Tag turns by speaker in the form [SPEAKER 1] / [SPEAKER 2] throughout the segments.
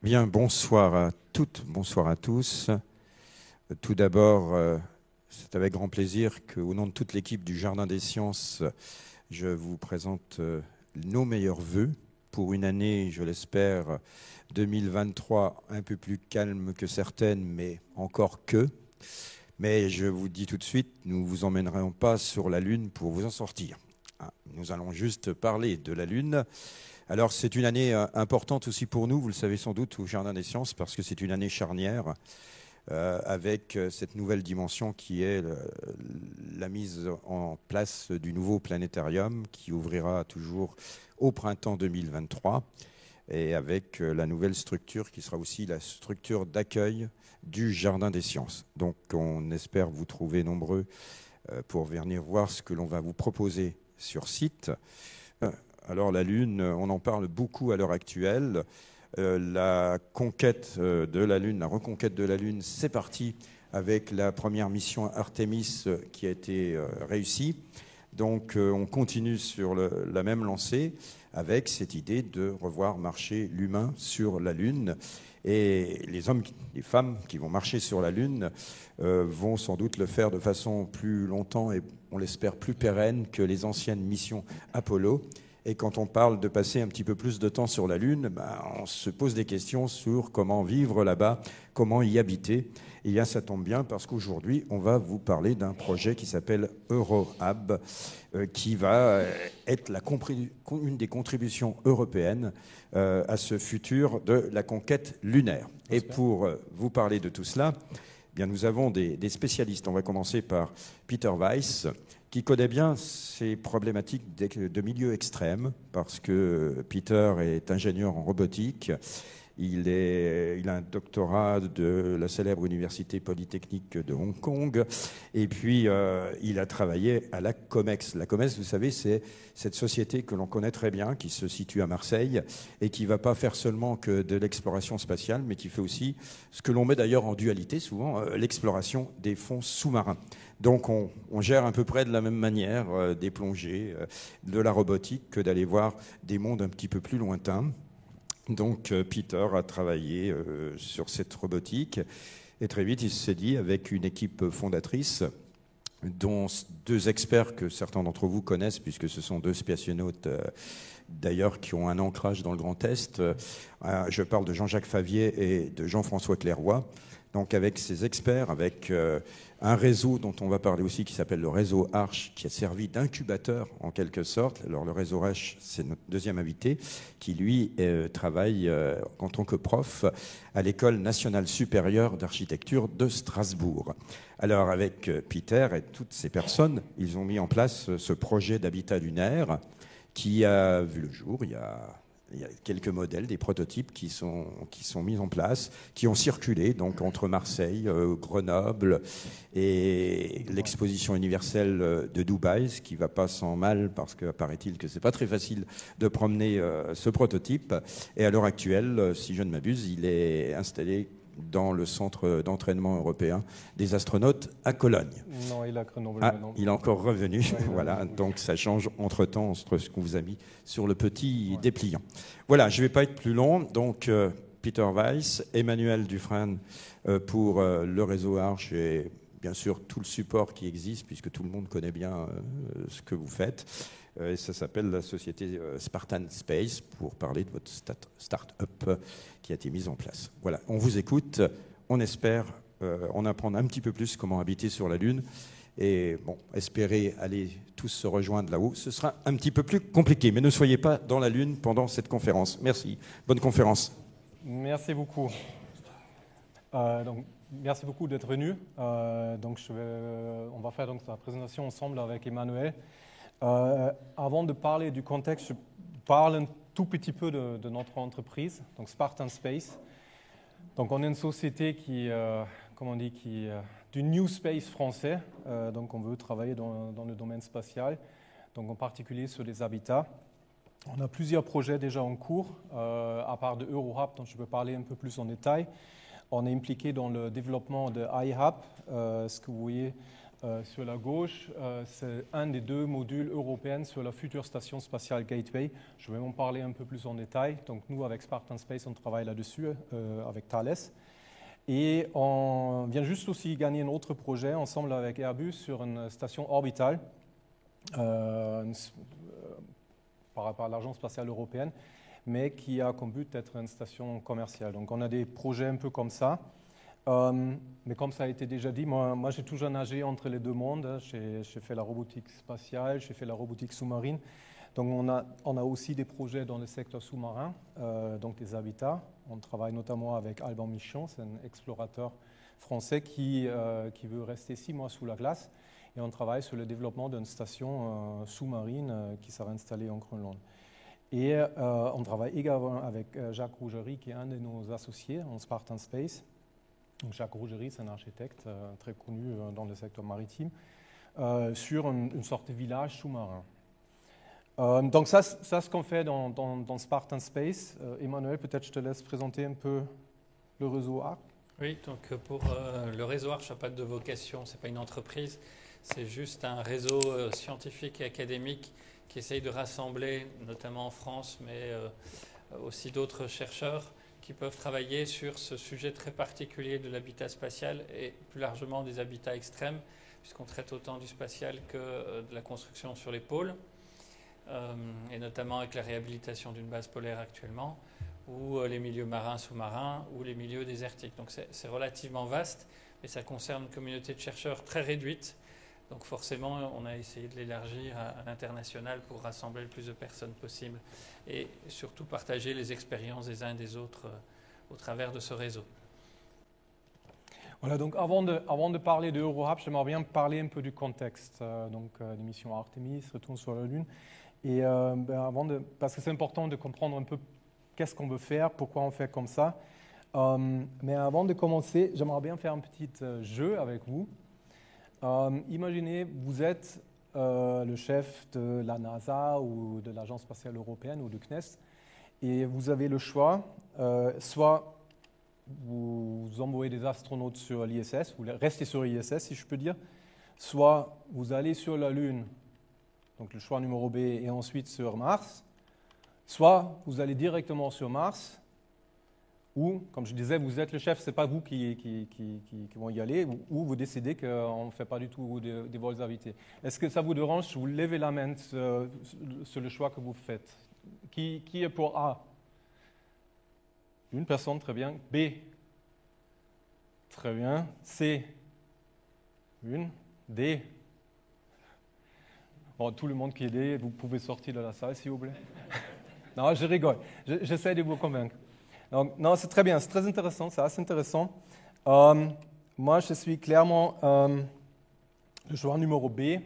[SPEAKER 1] Bien, bonsoir à toutes, bonsoir à tous. Tout d'abord, c'est avec grand plaisir qu'au nom de toute l'équipe du Jardin des Sciences, je vous présente nos meilleurs vœux pour une année, je l'espère, 2023, un peu plus calme que certaines, mais encore que. Mais je vous dis tout de suite, nous ne vous emmènerons pas sur la Lune pour vous en sortir. Nous allons juste parler de la Lune. Alors c'est une année importante aussi pour nous, vous le savez sans doute, au Jardin des Sciences, parce que c'est une année charnière avec cette nouvelle dimension qui est la mise en place du nouveau planétarium qui ouvrira toujours au printemps 2023 et avec la nouvelle structure qui sera aussi la structure d'accueil du Jardin des Sciences. Donc on espère vous trouver nombreux pour venir voir ce que l'on va vous proposer sur site. Alors la Lune, on en parle beaucoup à l'heure actuelle. La conquête de la Lune, la reconquête de la Lune, c'est parti avec la première mission Artemis qui a été réussie. Donc on continue sur la même lancée avec cette idée de revoir marcher l'humain sur la Lune. Et les hommes, les femmes qui vont marcher sur la Lune vont sans doute le faire de façon plus longtemps et on l'espère plus pérenne que les anciennes missions Apollo. Et quand on parle de passer un petit peu plus de temps sur la Lune, on se pose des questions sur comment vivre là-bas, comment y habiter. Et bien, ça tombe bien parce qu'aujourd'hui, on va vous parler d'un projet qui s'appelle EuroHab, qui va être une des contributions européennes à ce futur de la conquête lunaire. Et pour vous parler de tout cela, bien, nous avons des spécialistes. On va commencer par Peter Weiss, qui connaît bien ces problématiques de milieux extrêmes, parce que Peter est ingénieur en robotique. Il a un doctorat de la célèbre université polytechnique de Hong Kong. Et puis, il a travaillé à la COMEX. La COMEX, vous savez, c'est cette société que l'on connaît très bien, qui se situe à Marseille et qui ne va pas faire seulement que de l'exploration spatiale, mais qui fait aussi ce que l'on met d'ailleurs en dualité souvent, l'exploration des fonds sous-marins. Donc, on gère à peu près de la même manière des plongées, de la robotique, que d'aller voir des mondes un petit peu plus lointains. Donc Peter a travaillé sur cette robotique et très vite il s'est dit avec une équipe fondatrice dont deux experts que certains d'entre vous connaissent puisque ce sont deux spationautes d'ailleurs qui ont un ancrage dans le Grand Est. Je parle de Jean-Jacques Favier et de Jean-François Clairoy. Donc avec ces experts, avec un réseau dont on va parler aussi qui s'appelle le réseau Arche, qui a servi d'incubateur en quelque sorte. Alors le réseau Arche, c'est notre deuxième invité, qui lui travaille en tant que prof à l'École nationale supérieure d'architecture de Strasbourg. Alors avec Peter et toutes ces personnes, ils ont mis en place ce projet d'habitat lunaire qui a vu le jour il y a quelques modèles, des prototypes qui sont mis en place, qui ont circulé donc entre Marseille, Grenoble et l'exposition universelle de Dubaï, ce qui ne va pas sans mal parce que paraît-il que c'est pas très facile de promener ce prototype. Et à l'heure actuelle, si je ne m'abuse, il est installé dans le centre d'entraînement européen des astronautes à Cologne.
[SPEAKER 2] Non, il est à Grenoble.
[SPEAKER 1] Il est encore revenu. Ouais, voilà. Donc ça change entre-temps entre ce qu'on vous a mis sur le petit dépliant. Voilà, je ne vais pas être plus long. Donc Peter Weiss, Emmanuel Dufresne pour le réseau Arche et bien sûr tout le support qui existe puisque tout le monde connaît bien ce que vous faites. Et ça s'appelle la société Spartan Space pour parler de votre start-up qui a été mise en place. Voilà, on vous écoute, on espère en apprendre un petit peu plus comment habiter sur la Lune et bon, espérer aller tous se rejoindre là-haut. Ce sera un petit peu plus compliqué, mais ne soyez pas dans la Lune pendant cette conférence. Merci, bonne conférence.
[SPEAKER 2] Merci beaucoup. Merci beaucoup d'être venu. On va faire donc la présentation ensemble avec Emmanuel. Avant de parler du contexte, je parle un tout petit peu de notre entreprise, donc Spartan Space. Donc on est une société du New Space français. Donc on veut travailler dans le domaine spatial, donc en particulier sur les habitats. On a plusieurs projets déjà en cours, à part de EuroHab, dont je peux parler un peu plus en détail. On est impliqué dans le développement de iHab, ce que vous voyez sur la gauche, c'est un des 2 modules européens sur la future station spatiale Gateway. Je vais en parler un peu plus en détail. Donc nous, avec Spartan Space, on travaille là-dessus avec Thales. Et on vient juste aussi gagner un autre projet ensemble avec Airbus sur une station orbitale par rapport à l'Agence spatiale européenne, mais qui a comme but d'être une station commerciale. Donc on a des projets un peu comme ça. Mais comme ça a été déjà dit, moi j'ai toujours nagé entre les 2 mondes. J'ai fait la robotique spatiale, j'ai fait la robotique sous-marine. Donc on a aussi des projets dans le secteur sous-marin, donc des habitats. On travaille notamment avec Alban Michon, c'est un explorateur français qui veut rester 6 mois sous la glace. Et on travaille sur le développement d'une station sous-marine qui sera installée en Groenland. Et on travaille également avec Jacques Rougerie, qui est un de nos associés en Spartan Space. Donc Jacques Rougerie, c'est un architecte très connu dans le secteur maritime, sur une sorte de village sous-marin. Donc ça c'est ce qu'on fait dans Spartan Space. Emmanuel, peut-être je te laisse présenter un peu le réseau ARC.
[SPEAKER 3] Oui, donc pour le réseau ARC n'a pas de vocation, ce n'est pas une entreprise, c'est juste un réseau scientifique et académique qui essaye de rassembler, notamment en France, mais aussi d'autres chercheurs qui peuvent travailler sur ce sujet très particulier de l'habitat spatial et plus largement des habitats extrêmes, puisqu'on traite autant du spatial que de la construction sur les pôles, et notamment avec la réhabilitation d'une base polaire actuellement, ou les milieux marins sous-marins, ou les milieux désertiques. Donc c'est relativement vaste, mais ça concerne une communauté de chercheurs très réduite. Donc forcément, on a essayé de l'élargir à l'international pour rassembler le plus de personnes possible et surtout partager les expériences des uns et des autres au travers de ce réseau.
[SPEAKER 2] Voilà, donc avant de parler de EuroHub, j'aimerais bien parler un peu du contexte, des missions Artemis, retour sur la Lune. Et parce que c'est important de comprendre un peu qu'est-ce qu'on veut faire, pourquoi on fait comme ça. Mais avant de commencer, j'aimerais bien faire un petit jeu avec vous. Imaginez, vous êtes le chef de la NASA ou de l'Agence spatiale européenne ou du CNES et vous avez le choix, soit vous envoyez des astronautes sur l'ISS, vous restez sur l'ISS si je peux dire, soit vous allez sur la Lune, donc le choix numéro B, et ensuite sur Mars, soit vous allez directement sur Mars, ou, comme je disais, vous êtes le chef, ce n'est pas vous qui vont y aller, ou vous décidez qu'on ne fait pas du tout des vols invités. Est-ce que ça vous dérange si vous levez la main sur le choix que vous faites? Qui est pour A? Une personne, très bien. B? Très bien. C? Une. D? Bon, tout le monde qui est D, vous pouvez sortir de la salle, s'il vous plaît. Non, je rigole. J'essaie de vous convaincre. Donc, non, c'est très bien, c'est très intéressant, c'est assez intéressant. Moi, je suis clairement le joueur numéro B.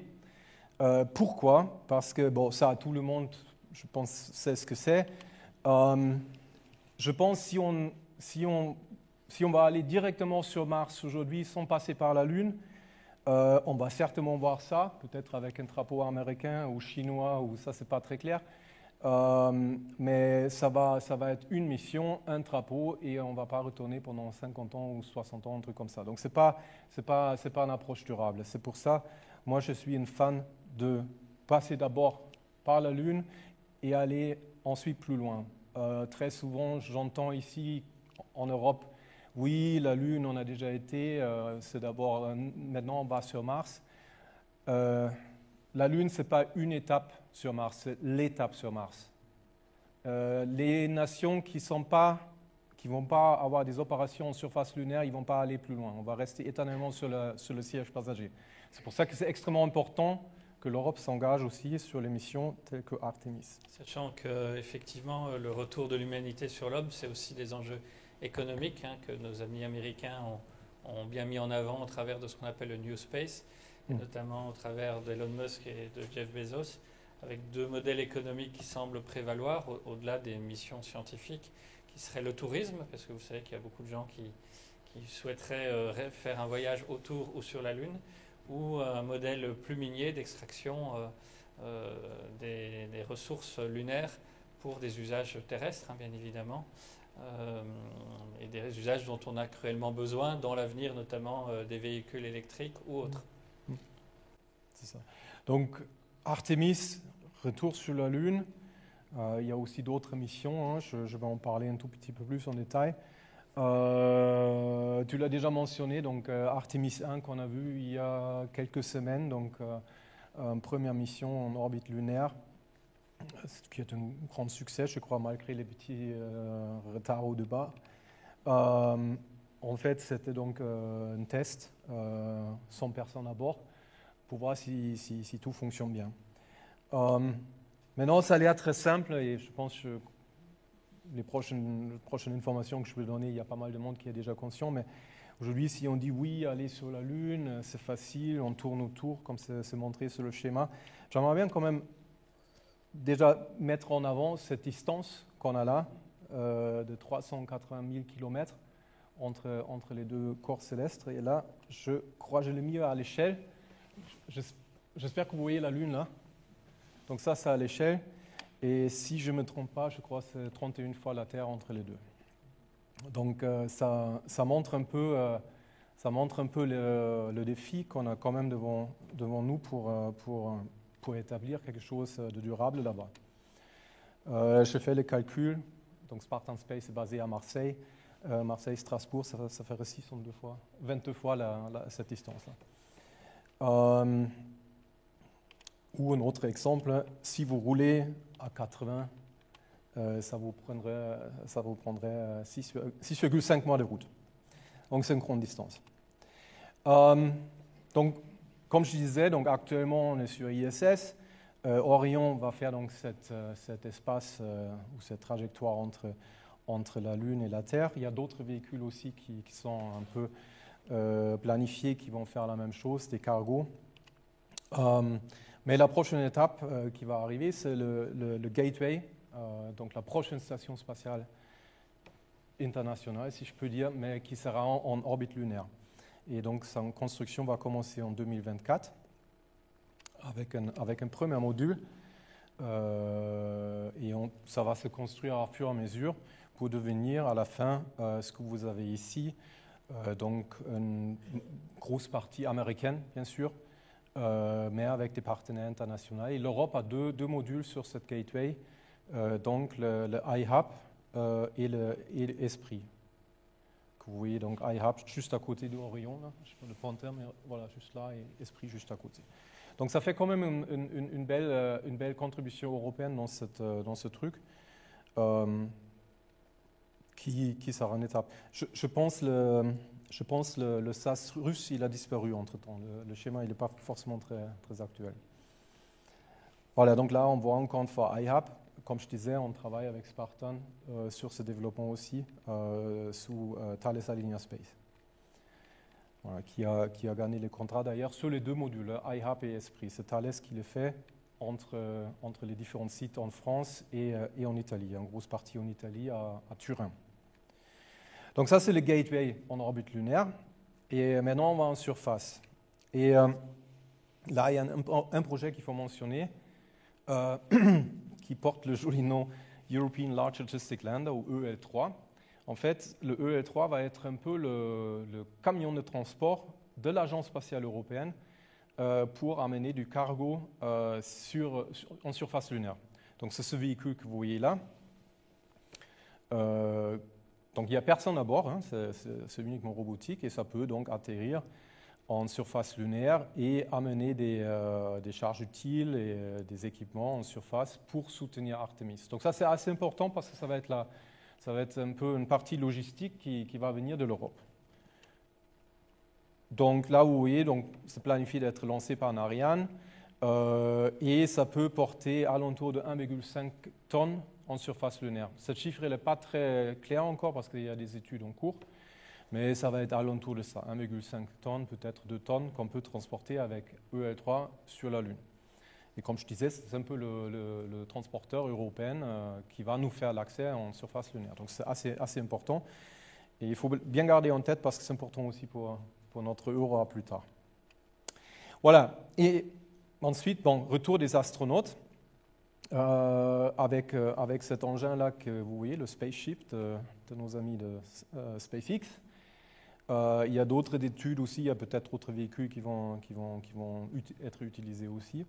[SPEAKER 2] Pourquoi? Parce que, bon, ça, tout le monde, je pense, sait ce que c'est. Je pense que si on va aller directement sur Mars aujourd'hui sans passer par la Lune, on va certainement voir ça, peut-être avec un drapeau américain ou chinois, ou ça, c'est pas très clair. Mais ça va être une mission, un drapeau, et on ne va pas retourner pendant 50 ans ou 60 ans, un truc comme ça. Donc, ce n'est pas une approche durable. C'est pour ça, moi, je suis une fan de passer d'abord par la Lune et aller ensuite plus loin. Très souvent, j'entends ici, en Europe, oui, la Lune, on a déjà été, c'est d'abord, maintenant, on va sur Mars. La Lune, ce n'est pas une étape sur Mars, c'est l'étape sur Mars. Les nations qui ne vont pas avoir des opérations en surface lunaire, ils ne vont pas aller plus loin. On va rester éternellement sur le siège passager. C'est pour ça que c'est extrêmement important que l'Europe s'engage aussi sur les missions telles que Artemis.
[SPEAKER 3] Sachant qu'effectivement, le retour de l'humanité sur l'homme, c'est aussi des enjeux économiques que nos amis américains ont bien mis en avant au travers de ce qu'on appelle le New Space, et notamment au travers d'Elon Musk et de Jeff Bezos, avec 2 modèles économiques qui semblent prévaloir au-delà des missions scientifiques, qui seraient le tourisme, parce que vous savez qu'il y a beaucoup de gens qui souhaiteraient faire un voyage autour ou sur la Lune, ou un modèle plus minier d'extraction des ressources lunaires pour des usages terrestres, bien évidemment, et des usages dont on a cruellement besoin dans l'avenir, notamment des véhicules électriques ou autres.
[SPEAKER 2] Donc, Artemis, retour sur la Lune. Il y a aussi d'autres missions, hein. Je vais en parler un tout petit peu plus en détail. Tu l'as déjà mentionné, donc Artemis 1 qu'on a vu il y a quelques semaines, donc première mission en orbite lunaire, ce qui est un grand succès, je crois, malgré les petits retards au départ. En fait, c'était donc un test, 100 personnes à bord, pour voir si tout fonctionne bien. Maintenant, ça a l'air très simple et je pense que les prochaines informations que je vais donner, il y a pas mal de monde qui est déjà conscient, mais aujourd'hui, si on dit oui, aller sur la Lune, c'est facile, on tourne autour, comme c'est montré sur le schéma, j'aimerais bien quand même déjà mettre en avant cette distance qu'on a là, de 380 000 km entre les deux corps célestes. Et là, je crois que je l'ai mis à l'échelle. J'espère que vous voyez la Lune là. Donc ça, c'est à l'échelle. Et si je ne me trompe pas, je crois que c'est 31 fois la Terre entre les deux. Donc ça montre un peu le défi qu'on a quand même devant nous pour établir quelque chose de durable là-bas. Je fais les calculs. Donc Spartan Space est basé à Marseille. Marseille-Strasbourg, ça fait 22 fois cette distance-là. Ou un autre exemple, si vous roulez à 80, ça vous prendrait 6,5 mois de route. Donc c'est une grande distance. Donc, comme je disais, donc actuellement on est sur ISS. Orion va faire donc cet espace ou cette trajectoire entre la Lune et la Terre. Il y a d'autres véhicules aussi qui sont un peu planifiés, qui vont faire la même chose, des cargos. Mais la prochaine étape qui va arriver, c'est le Gateway, donc la prochaine station spatiale internationale, si je peux dire, mais qui sera en orbite lunaire. Et donc, sa construction va commencer en 2024 avec un premier module. Et ça va se construire à fur et à mesure pour devenir à la fin ce que vous avez ici. Donc, une grosse partie américaine, bien sûr, mais avec des partenaires internationaux. Et l'Europe a deux modules sur cette gateway, donc le iHub et l'Esprit. Que vous voyez donc iHub juste à côté d'Orion, je sais pas le pointeur, mais voilà, juste là, et Esprit juste à côté. Donc ça fait quand même une belle contribution européenne dans ce truc, qui sera une étape. Je pense le SAS russe, il a disparu entre-temps. Le schéma, il n'est pas forcément très actuel. Voilà, donc là, on voit encore une fois iHub. Comme je disais, on travaille avec Spartan sur ce développement aussi, sous Thales Alenia Space, voilà, qui a gagné les contrats d'ailleurs sur les deux modules, iHub et Esprit. C'est Thales qui les fait entre les différents sites en France et en Italie, en grosse partie en Italie, à Turin. Donc ça, c'est le gateway en orbite lunaire. Et maintenant, on va en surface. Et là, il y a un projet qu'il faut mentionner qui porte le joli nom European Large Logistic Lander, ou EL3. En fait, le EL3 va être un peu le camion de transport de l'Agence spatiale européenne pour amener du cargo en surface lunaire. Donc c'est ce véhicule que vous voyez là. Donc il n'y a personne à bord, hein, c'est uniquement robotique, et ça peut donc atterrir en surface lunaire et amener des charges utiles et des équipements en surface pour soutenir Artemis. Donc ça, c'est assez important parce que ça va être un peu une partie logistique qui va venir de l'Europe. Donc là, vous voyez, c'est planifié d'être lancé par un Ariane et ça peut porter alentour de 1,5 tonnes en surface lunaire. Ce chiffre n'est pas très clair encore parce qu'il y a des études en cours. Mais ça va être alentour de ça, 1,5 tonnes, peut-être 2 tonnes, qu'on peut transporter avec EL3 sur la Lune. Et comme je disais, c'est un peu le transporteur européen qui va nous faire l'accès en surface lunaire. Donc c'est assez important. Et il faut bien garder en tête parce que c'est important aussi pour notre Euro plus tard. Voilà. Et ensuite, retour des astronautes avec cet engin-là que vous voyez, le spaceship de nos amis de SpaceX. Il y a d'autres études aussi, il y a peut-être d'autres véhicules qui vont être utilisés aussi.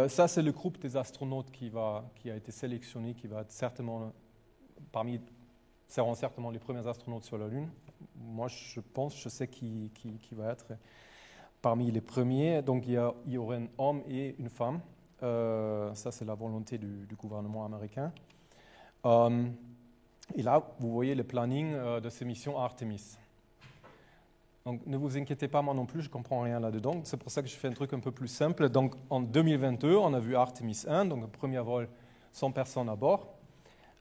[SPEAKER 2] Ça, c'est le groupe des astronautes qui a été sélectionné, qui va être certainement seront certainement les premiers astronautes sur la Lune. Moi, je sais qui va être parmi les premiers. Donc, il y aura un homme et une femme. Ça, c'est la volonté du gouvernement américain. Et là, vous voyez le planning de ces missions Artemis. Donc, ne vous inquiétez pas, moi non plus, je ne comprends rien là-dedans. C'est pour ça que je fais un truc un peu plus simple. Donc, en 2022, on a vu Artemis 1, donc un premier vol 100 personnes à bord.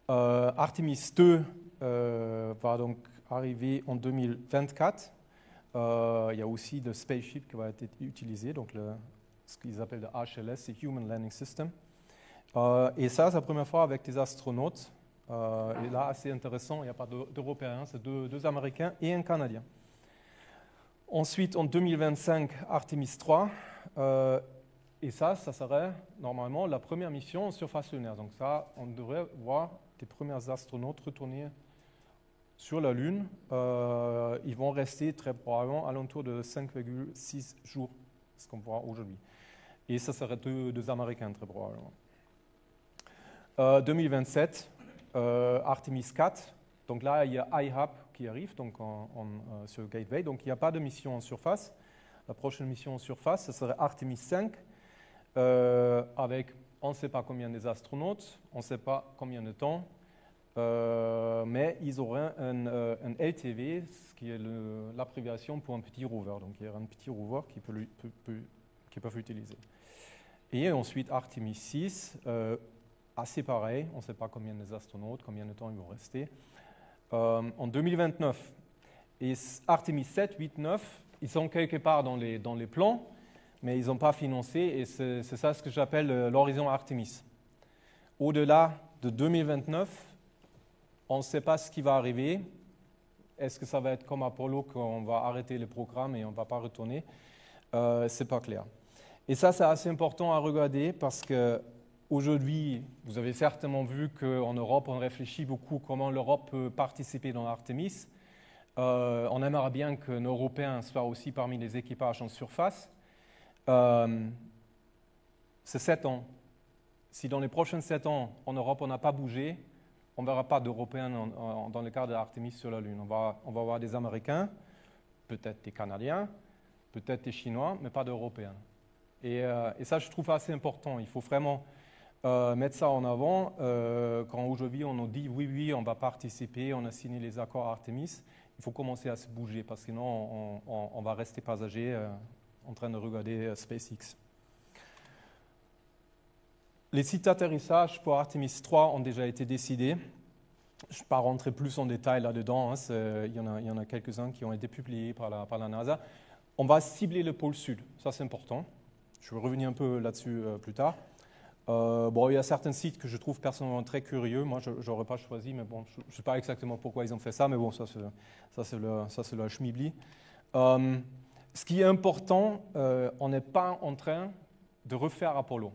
[SPEAKER 2] Artemis 2 va donc arriver en 2024. Il y a aussi le spaceship qui va être utilisé, donc ce qu'ils appellent le HLS, c'est Human Landing System. Et ça, c'est la première fois avec des astronautes. Et là, assez intéressant, il n'y a pas d'Européens, c'est deux Américains et un Canadien. Ensuite, en 2025, Artemis 3. Et ça serait normalement la première mission en surface lunaire. Donc ça, on devrait voir les premiers astronautes retourner sur la Lune. Ils vont rester très probablement alentour de 5,6 jours, ce qu'on voit aujourd'hui. Et ça serait deux Américains très probablement. 2027, Artemis 4. Donc là, il y a IHAP qui arrive donc sur Gateway. Donc il n'y a pas de mission en surface. La prochaine mission en surface, ce serait Artemis 5, avec on ne sait pas combien des astronautes, on ne sait pas combien de temps, mais ils auraient un LTV, ce qui est l'abréviation pour un petit rover. Donc il y aura un petit rover qui peuvent utiliser. Et ensuite Artemis 6, assez pareil, on ne sait pas combien des astronautes, combien de temps ils vont rester. En 2029. Et Artemis 7, 8, 9, ils sont quelque part dans les plans, mais ils n'ont pas financé, et c'est ça ce que j'appelle l'horizon Artemis. Au-delà de 2029, on ne sait pas ce qui va arriver. Est-ce que ça va être comme Apollo, qu'on va arrêter le programme et on ne va pas retourner? Ce n'est pas clair. Et ça, c'est assez important à regarder parce que aujourd'hui, vous avez certainement vu qu'en Europe, on réfléchit beaucoup comment l'Europe peut participer dans Artemis. On aimerait bien que nos Européens soient aussi parmi les équipages en surface. C'est 7 ans. Si dans les prochains 7 ans, en Europe, on n'a pas bougé, on ne verra pas d'Européens dans le cadre d'Artemis sur la Lune. On va voir des Américains, peut-être des Canadiens, peut-être des Chinois, mais pas d'Européens. Et ça, je trouve assez important. Il faut vraiment mettre ça en avant. Quand aujourd'hui on nous dit oui, on va participer, on a signé les accords Artemis, il faut commencer à se bouger parce que sinon on va rester passager en train de regarder SpaceX. Les sites d'atterrissage pour Artemis 3 ont déjà été décidés. Je ne vais pas rentrer plus en détail là-dedans. Il y en a quelques-uns qui ont été publiés par la NASA. On va cibler le pôle sud, ça c'est important. Je vais revenir un peu là-dessus plus tard. Il y a certains sites que je trouve personnellement très curieux. Moi, je n'aurais pas choisi, mais bon, je ne sais pas exactement pourquoi ils ont fait ça, mais bon, ça c'est le schmibli. Ce qui est important, on n'est pas en train de refaire Apollo.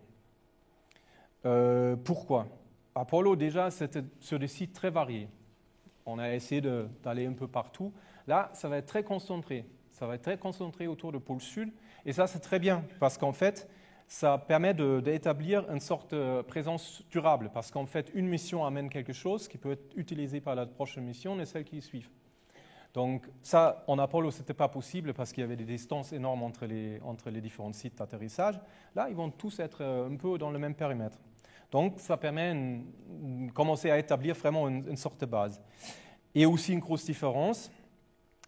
[SPEAKER 2] Pourquoi? Apollo, déjà, c'était sur des sites très variés. On a essayé d'aller un peu partout. Là, ça va être très concentré. Ça va être très concentré autour du pôle sud. Et ça, c'est très bien, parce qu'en fait, ça permet d'établir une sorte de présence durable, parce qu'en fait, une mission amène quelque chose qui peut être utilisé par la prochaine mission et celles qui suivent. Donc ça, en Apollo, ce n'était pas possible parce qu'il y avait des distances énormes entre les différents sites d'atterrissage. Là, ils vont tous être un peu dans le même périmètre. Donc ça permet de commencer à établir vraiment une sorte de base. Et aussi une grosse différence,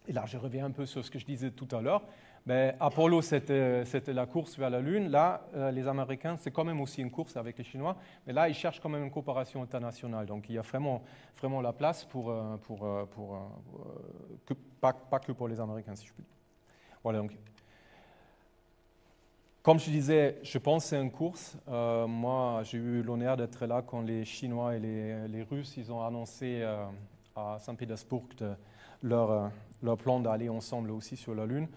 [SPEAKER 2] et là je reviens un peu sur ce que je disais tout à l'heure, mais Apollo, c'était la course vers la Lune. Là, les Américains, c'est quand même aussi une course avec les Chinois, mais là, ils cherchent quand même une coopération internationale. Donc, il y a vraiment la place pas que pour les Américains, si je puis dire. Voilà, donc. Comme je disais, je pense que c'est une course. Moi, j'ai eu l'honneur d'être là quand les Chinois et les Russes, ils ont annoncé à Saint-Pétersbourg leur plan d'aller ensemble aussi sur la Lune.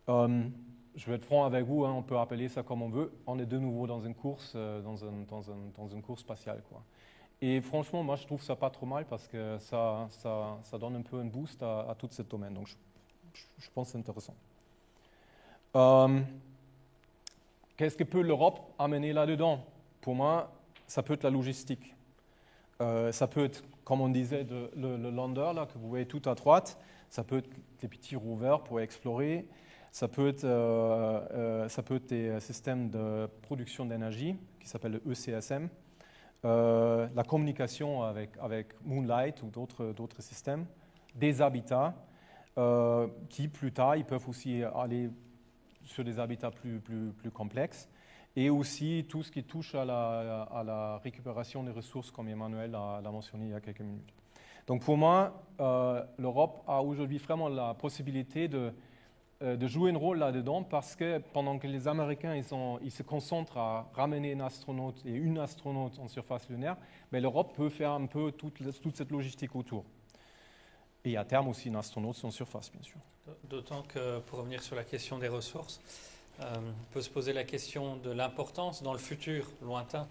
[SPEAKER 2] Je vais être franc avec vous, on peut appeler ça comme on veut. On est de nouveau dans une course, dans une course spatiale, quoi. Et franchement, moi, je trouve ça pas trop mal parce que ça donne un peu un boost à tout ce domaine. Donc, je pense que c'est intéressant. Qu'est-ce que peut l'Europe amener là-dedans? Pour moi, ça peut être la logistique. Ça peut être, comme on disait, le lander là, que vous voyez tout à droite. Ça peut être des petits rovers pour explorer. Ça peut être des systèmes de production d'énergie qui s'appellent le ECSM. La communication avec Moonlight ou d'autres systèmes. Des habitats qui, plus tard, ils peuvent aussi aller sur des habitats plus complexes. Et aussi tout ce qui touche à la récupération des ressources, comme Emmanuel l'a mentionné il y a quelques minutes. Donc pour moi, l'Europe a aujourd'hui vraiment la possibilité de jouer un rôle là-dedans, parce que pendant que les Américains ils se concentrent à ramener un astronaute et une astronaute en surface lunaire, mais l'Europe peut faire un peu toute cette logistique autour. Et à terme aussi une astronaute en surface, bien sûr.
[SPEAKER 3] D'autant que, pour revenir sur la question des ressources, on peut se poser la question de l'importance dans le futur lointain,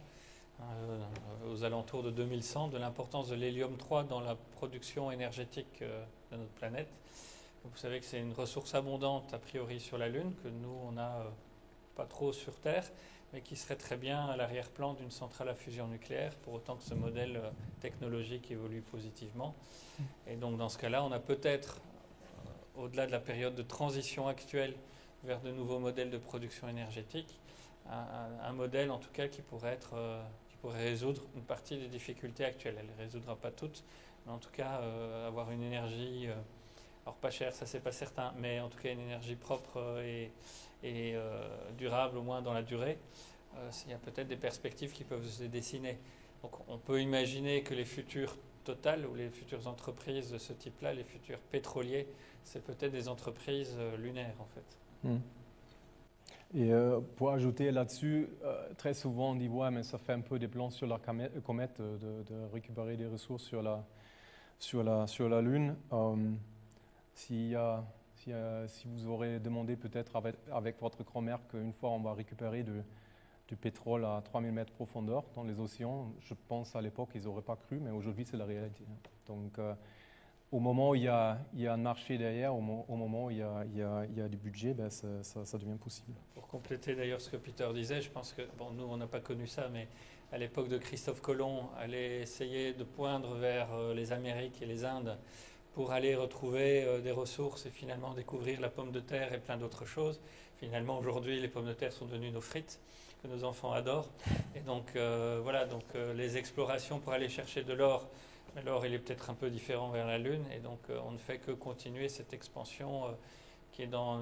[SPEAKER 3] aux alentours de 2100, de l'importance de l'hélium-3 dans la production énergétique de notre planète. Vous savez que c'est une ressource abondante a priori sur la Lune, que nous on n'a pas trop sur Terre, mais qui serait très bien à l'arrière-plan d'une centrale à fusion nucléaire, pour autant que ce modèle technologique évolue positivement. Et donc dans ce cas-là, on a peut-être, au-delà de la période de transition actuelle vers de nouveaux modèles de production énergétique, un modèle en tout cas qui pourrait résoudre une partie des difficultés actuelles. Elle ne les résoudra pas toutes, mais en tout cas avoir une énergie, alors pas chère, ça c'est pas certain, mais en tout cas une énergie propre et durable au moins dans la durée. Il y a peut-être des perspectives qui peuvent se dessiner. Donc on peut imaginer que les futurs Total ou les futures entreprises de ce type-là, les futurs pétroliers, c'est peut-être des entreprises lunaires en fait.
[SPEAKER 2] Et pour ajouter là-dessus, très souvent on dit ouais, mais ça fait un peu des plans sur la comète de récupérer des ressources sur la Lune. Si vous aurez demandé peut-être avec votre grand-mère qu'une fois on va récupérer du pétrole à 3000 mètres de profondeur dans les océans, je pense à l'époque ils n'auraient pas cru, mais aujourd'hui c'est la réalité. Donc au moment où il y a un marché derrière, au moment où il y a du budget, ben ça devient possible.
[SPEAKER 3] Pour compléter d'ailleurs ce que Peter disait, je pense que, bon, nous on n'a pas connu ça, mais à l'époque de Christophe Colomb, aller essayer de poindre vers les Amériques et les Indes pour aller retrouver des ressources et finalement découvrir la pomme de terre et plein d'autres choses. Finalement aujourd'hui les pommes de terre sont devenues nos frites, que nos enfants adorent. Et donc voilà, donc les explorations pour aller chercher de l'or, mais l'or il est peut-être un peu différent vers la Lune, et donc on ne fait que continuer cette expansion qui est dans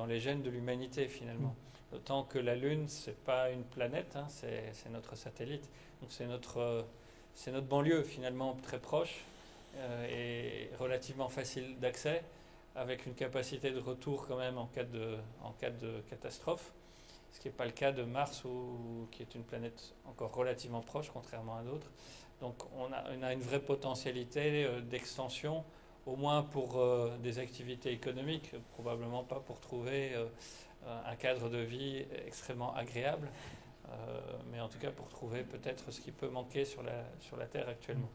[SPEAKER 3] les gènes de l'humanité finalement. D'autant que la Lune, c'est pas une planète, hein, c'est notre satellite, donc c'est notre banlieue finalement très proche et relativement facile d'accès, avec une capacité de retour quand même en cas de catastrophe. Ce qui n'est pas le cas de Mars, qui est une planète encore relativement proche, contrairement à d'autres. Donc on a une vraie potentialité d'extension, au moins pour des activités économiques, probablement pas pour trouver un cadre de vie extrêmement agréable, mais en tout cas pour trouver peut-être ce qui peut manquer sur la Terre actuellement.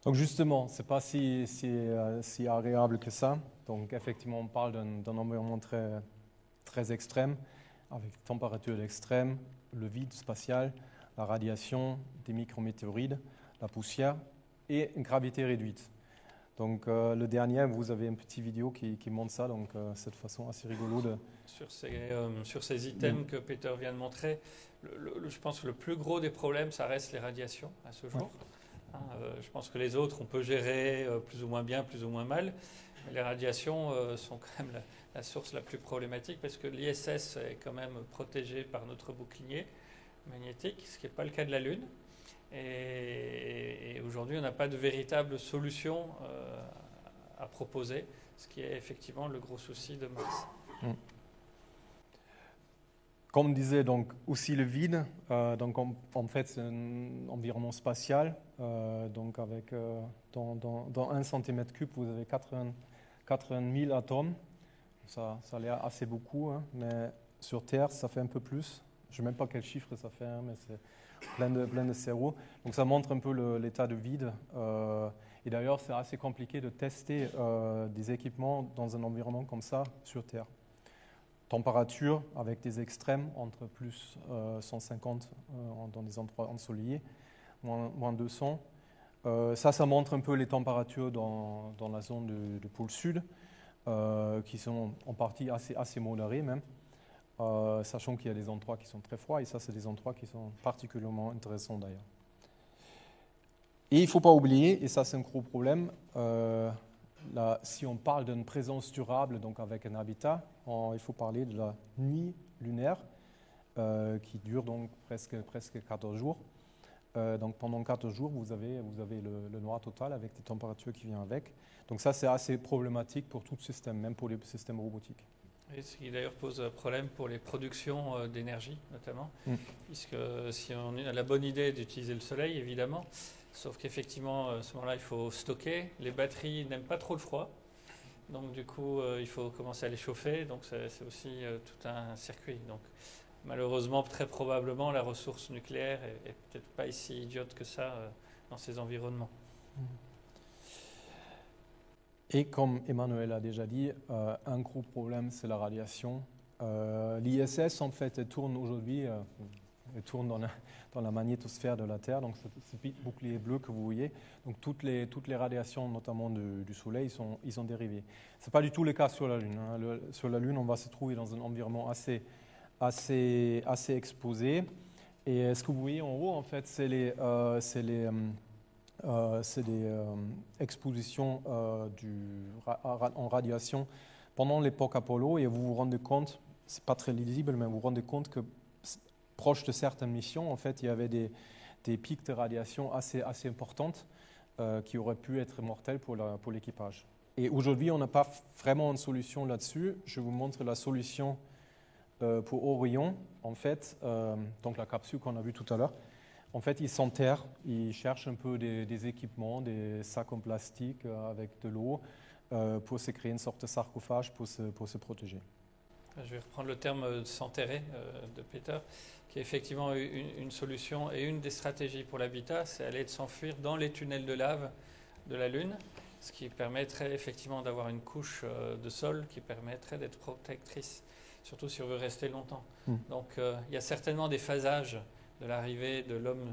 [SPEAKER 2] Donc justement, ce n'est pas si agréable que ça. Donc effectivement, on parle d'un environnement très, très extrême, avec des températures extrêmes, le vide spatial, la radiation, des micrométéorites, la poussière et une gravité réduite. Donc le dernier, vous avez une petite vidéo qui montre ça, donc cette façon assez rigolo de...
[SPEAKER 3] Sur ces items que Peter vient de montrer, je pense que le plus gros des problèmes, ça reste les radiations à ce jour. Ouais. Je pense que les autres, on peut gérer plus ou moins bien, plus ou moins mal. Mais les radiations sont quand même la source la plus problématique, parce que l'ISS est quand même protégé par notre bouclier magnétique, ce qui n'est pas le cas de la Lune. Et aujourd'hui, on n'a pas de véritable solution à proposer, ce qui est effectivement le gros souci de Mars.
[SPEAKER 2] Comme disait, donc aussi le vide. Donc en fait, c'est un environnement spatial. Donc avec dans 1 cm3, vous avez 80 000 atomes. Ça a l'air assez beaucoup, hein, mais sur Terre, ça fait un peu plus. Je ne sais même pas quel chiffre ça fait, hein, mais c'est plein de zéros. Donc ça montre un peu l'état de vide. Et d'ailleurs, c'est assez compliqué de tester des équipements dans un environnement comme ça sur Terre. Température avec des extrêmes entre plus 150 dans des endroits ensoleillés, moins 200. Ça montre un peu les températures dans la zone du pôle sud, qui sont en partie assez modérées même, sachant qu'il y a des endroits qui sont très froids, et ça, c'est des endroits qui sont particulièrement intéressants d'ailleurs. Et il ne faut pas oublier, et ça c'est un gros problème, si on parle d'une présence durable, donc avec un habitat, il faut parler de la nuit lunaire, qui dure donc presque 14 jours. Donc pendant 14 jours, vous avez le noir total avec des températures qui viennent avec. Donc ça, c'est assez problématique pour tout système, même pour les systèmes robotiques.
[SPEAKER 3] Et ce qui d'ailleurs pose problème pour les productions d'énergie, notamment, puisque si on a la bonne idée d'utiliser le soleil, évidemment, sauf qu'effectivement, à ce moment-là, il faut stocker. Les batteries n'aiment pas trop le froid, donc du coup, il faut commencer à les chauffer. Donc c'est aussi tout un circuit. Donc malheureusement, très probablement, la ressource nucléaire est peut-être pas si idiote que ça dans ces environnements.
[SPEAKER 2] Et comme Emmanuel a déjà dit, un gros problème, c'est la radiation. L'ISS, en fait, elle tourne aujourd'hui, elle tourne dans la magnétosphère de la Terre, donc ce petit bouclier bleu que vous voyez. Donc toutes les radiations, notamment du Soleil, ils sont dérivées. Ce n'est pas du tout le cas sur la Lune. Sur la Lune, on va se trouver dans un environnement assez exposé. Et ce que vous voyez en haut, en fait, c'est des expositions en radiation pendant l'époque Apollo, et vous vous rendez compte, c'est pas très lisible, mais vous vous rendez compte que proche de certaines missions, en fait, il y avait des pics de radiation assez importantes qui auraient pu être mortelles pour l'équipage. Et aujourd'hui, on n'a pas vraiment une solution là-dessus. Je vous montre la solution pour Orion, en fait, donc la capsule qu'on a vue tout à l'heure. En fait, ils s'enterrent, ils cherchent un peu des équipements, des sacs en plastique avec de l'eau pour se créer une sorte de sarcophage pour se protéger.
[SPEAKER 3] Je vais reprendre le terme s'enterrer de Peter, qui est effectivement une solution et une des stratégies pour l'habitat, c'est aller de s'enfuir dans les tunnels de lave de la Lune, ce qui permettrait effectivement d'avoir une couche de sol qui permettrait d'être protectrice, surtout si on veut rester longtemps. Donc il y a certainement des phasages de l'arrivée de l'homme,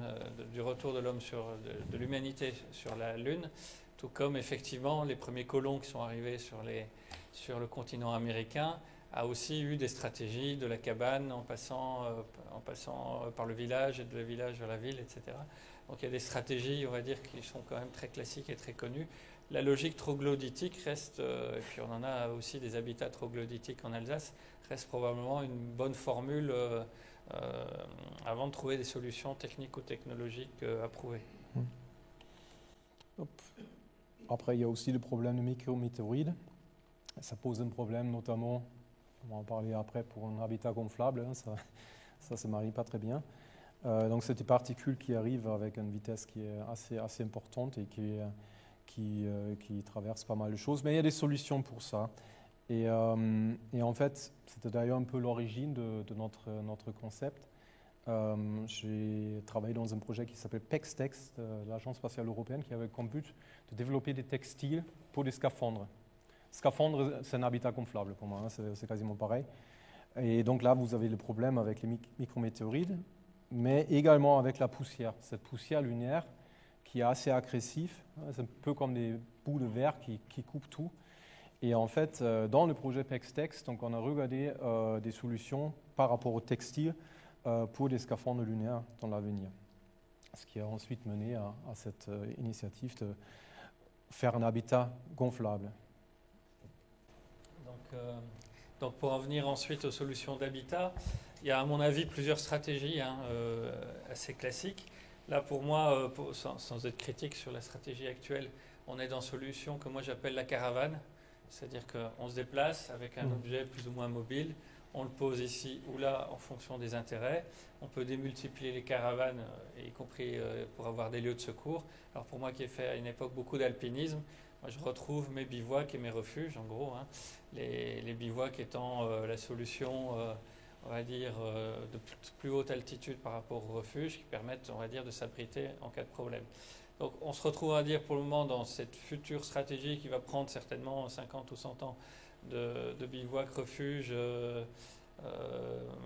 [SPEAKER 3] du retour de l'homme de l'humanité sur la Lune, tout comme effectivement les premiers colons qui sont arrivés sur le continent américain a aussi eu des stratégies de la cabane en passant par le village et de le village vers la ville, etc. Donc il y a des stratégies, on va dire, qui sont quand même très classiques et très connues. La logique troglodytique reste, et puis on en a aussi des habitats troglodytiques en Alsace, reste probablement une bonne formule avant de trouver des solutions techniques ou technologiques approuvées.
[SPEAKER 2] Après, il y a aussi le problème de micrométéorites. Ça pose un problème notamment, on va en parler après, pour un habitat gonflable, ça ne se marie pas très bien. Donc c'est des particules qui arrivent avec une vitesse qui est assez importante et qui traverse pas mal de choses. Mais il y a des solutions pour ça. Et en fait, c'était d'ailleurs un peu l'origine de notre concept. J'ai travaillé dans un projet qui s'appelle PEXTEX, l'Agence spatiale européenne, qui avait comme but de développer des textiles pour des scaphandres. Scaphandre, c'est un habitat gonflable pour moi, c'est quasiment pareil. Et donc là, vous avez le problème avec les micrométéorites, mais également avec la poussière. Cette poussière lunaire qui est assez agressive, c'est un peu comme des bouts de verre qui coupent tout. Et en fait, dans le projet PEXTEX, donc on a regardé des solutions par rapport au textile pour des scaphandres lunaires dans l'avenir. Ce qui a ensuite mené à cette initiative de faire un habitat gonflable.
[SPEAKER 3] Donc pour en venir ensuite aux solutions d'habitat, il y a à mon avis plusieurs stratégies assez classiques. Là pour moi, sans être critique sur la stratégie actuelle, on est dans une solution que moi j'appelle la caravane. C'est-à-dire qu'on se déplace avec un objet plus ou moins mobile, on le pose ici ou là en fonction des intérêts. On peut démultiplier les caravanes, y compris pour avoir des lieux de secours. Alors pour moi qui ai fait à une époque beaucoup d'alpinisme, moi je retrouve mes bivouacs et mes refuges en gros. Les bivouacs étant la solution, on va dire, de plus haute altitude par rapport aux refuges qui permettent, on va dire, de s'abriter en cas de problème. Donc on se retrouve à dire pour le moment dans cette future stratégie qui va prendre certainement 50 ou 100 ans de bivouac, refuge,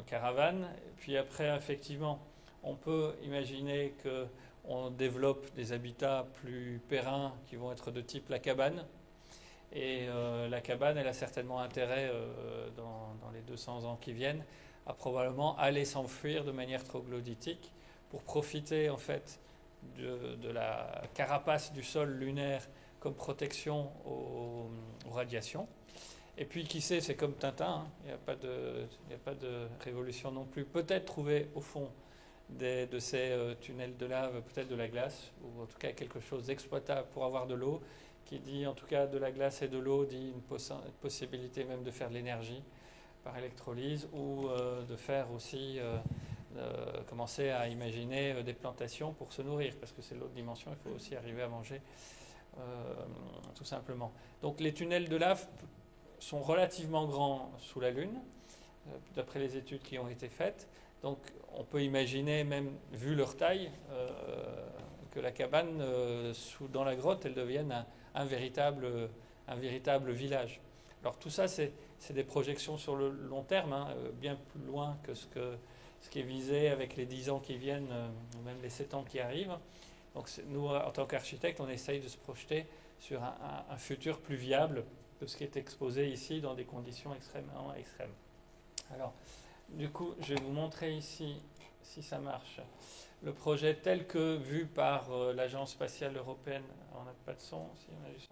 [SPEAKER 3] caravane. Puis après, effectivement, on peut imaginer qu'on développe des habitats plus périns qui vont être de type la cabane. Et la cabane, elle a certainement intérêt dans les 200 ans qui viennent à probablement aller s'enfuir de manière troglodytique pour profiter en fait de la carapace du sol lunaire comme protection aux radiations. Et puis qui sait, c'est comme Tintin, hein. Il n'y a pas de révolution non plus. Peut-être trouver au fond de ces tunnels de lave, peut-être de la glace, ou en tout cas quelque chose d'exploitable pour avoir de l'eau, qui dit en tout cas de la glace et de l'eau, dit une possibilité même de faire de l'énergie par électrolyse, ou de faire aussi, commencer à imaginer des plantations pour se nourrir, parce que c'est l'autre dimension, il faut aussi arriver à manger, tout simplement. Donc les tunnels de lave sont relativement grands sous la Lune, d'après les études qui ont été faites. Donc on peut imaginer, même vu leur taille, que la cabane dans la grotte, elle devienne un véritable village. Alors tout ça, c'est des projections sur le long terme, hein, bien plus loin que ce qui est visé avec les 10 ans qui viennent, ou même les 7 ans qui arrivent. Donc nous, en tant qu'architectes, on essaye de se projeter sur un futur plus viable que ce qui est exposé ici dans des conditions extrêmement extrêmes. Alors, du coup, je vais vous montrer ici, si ça marche, le projet tel que vu par l'Agence spatiale européenne. On n'a pas de son, si on a du son.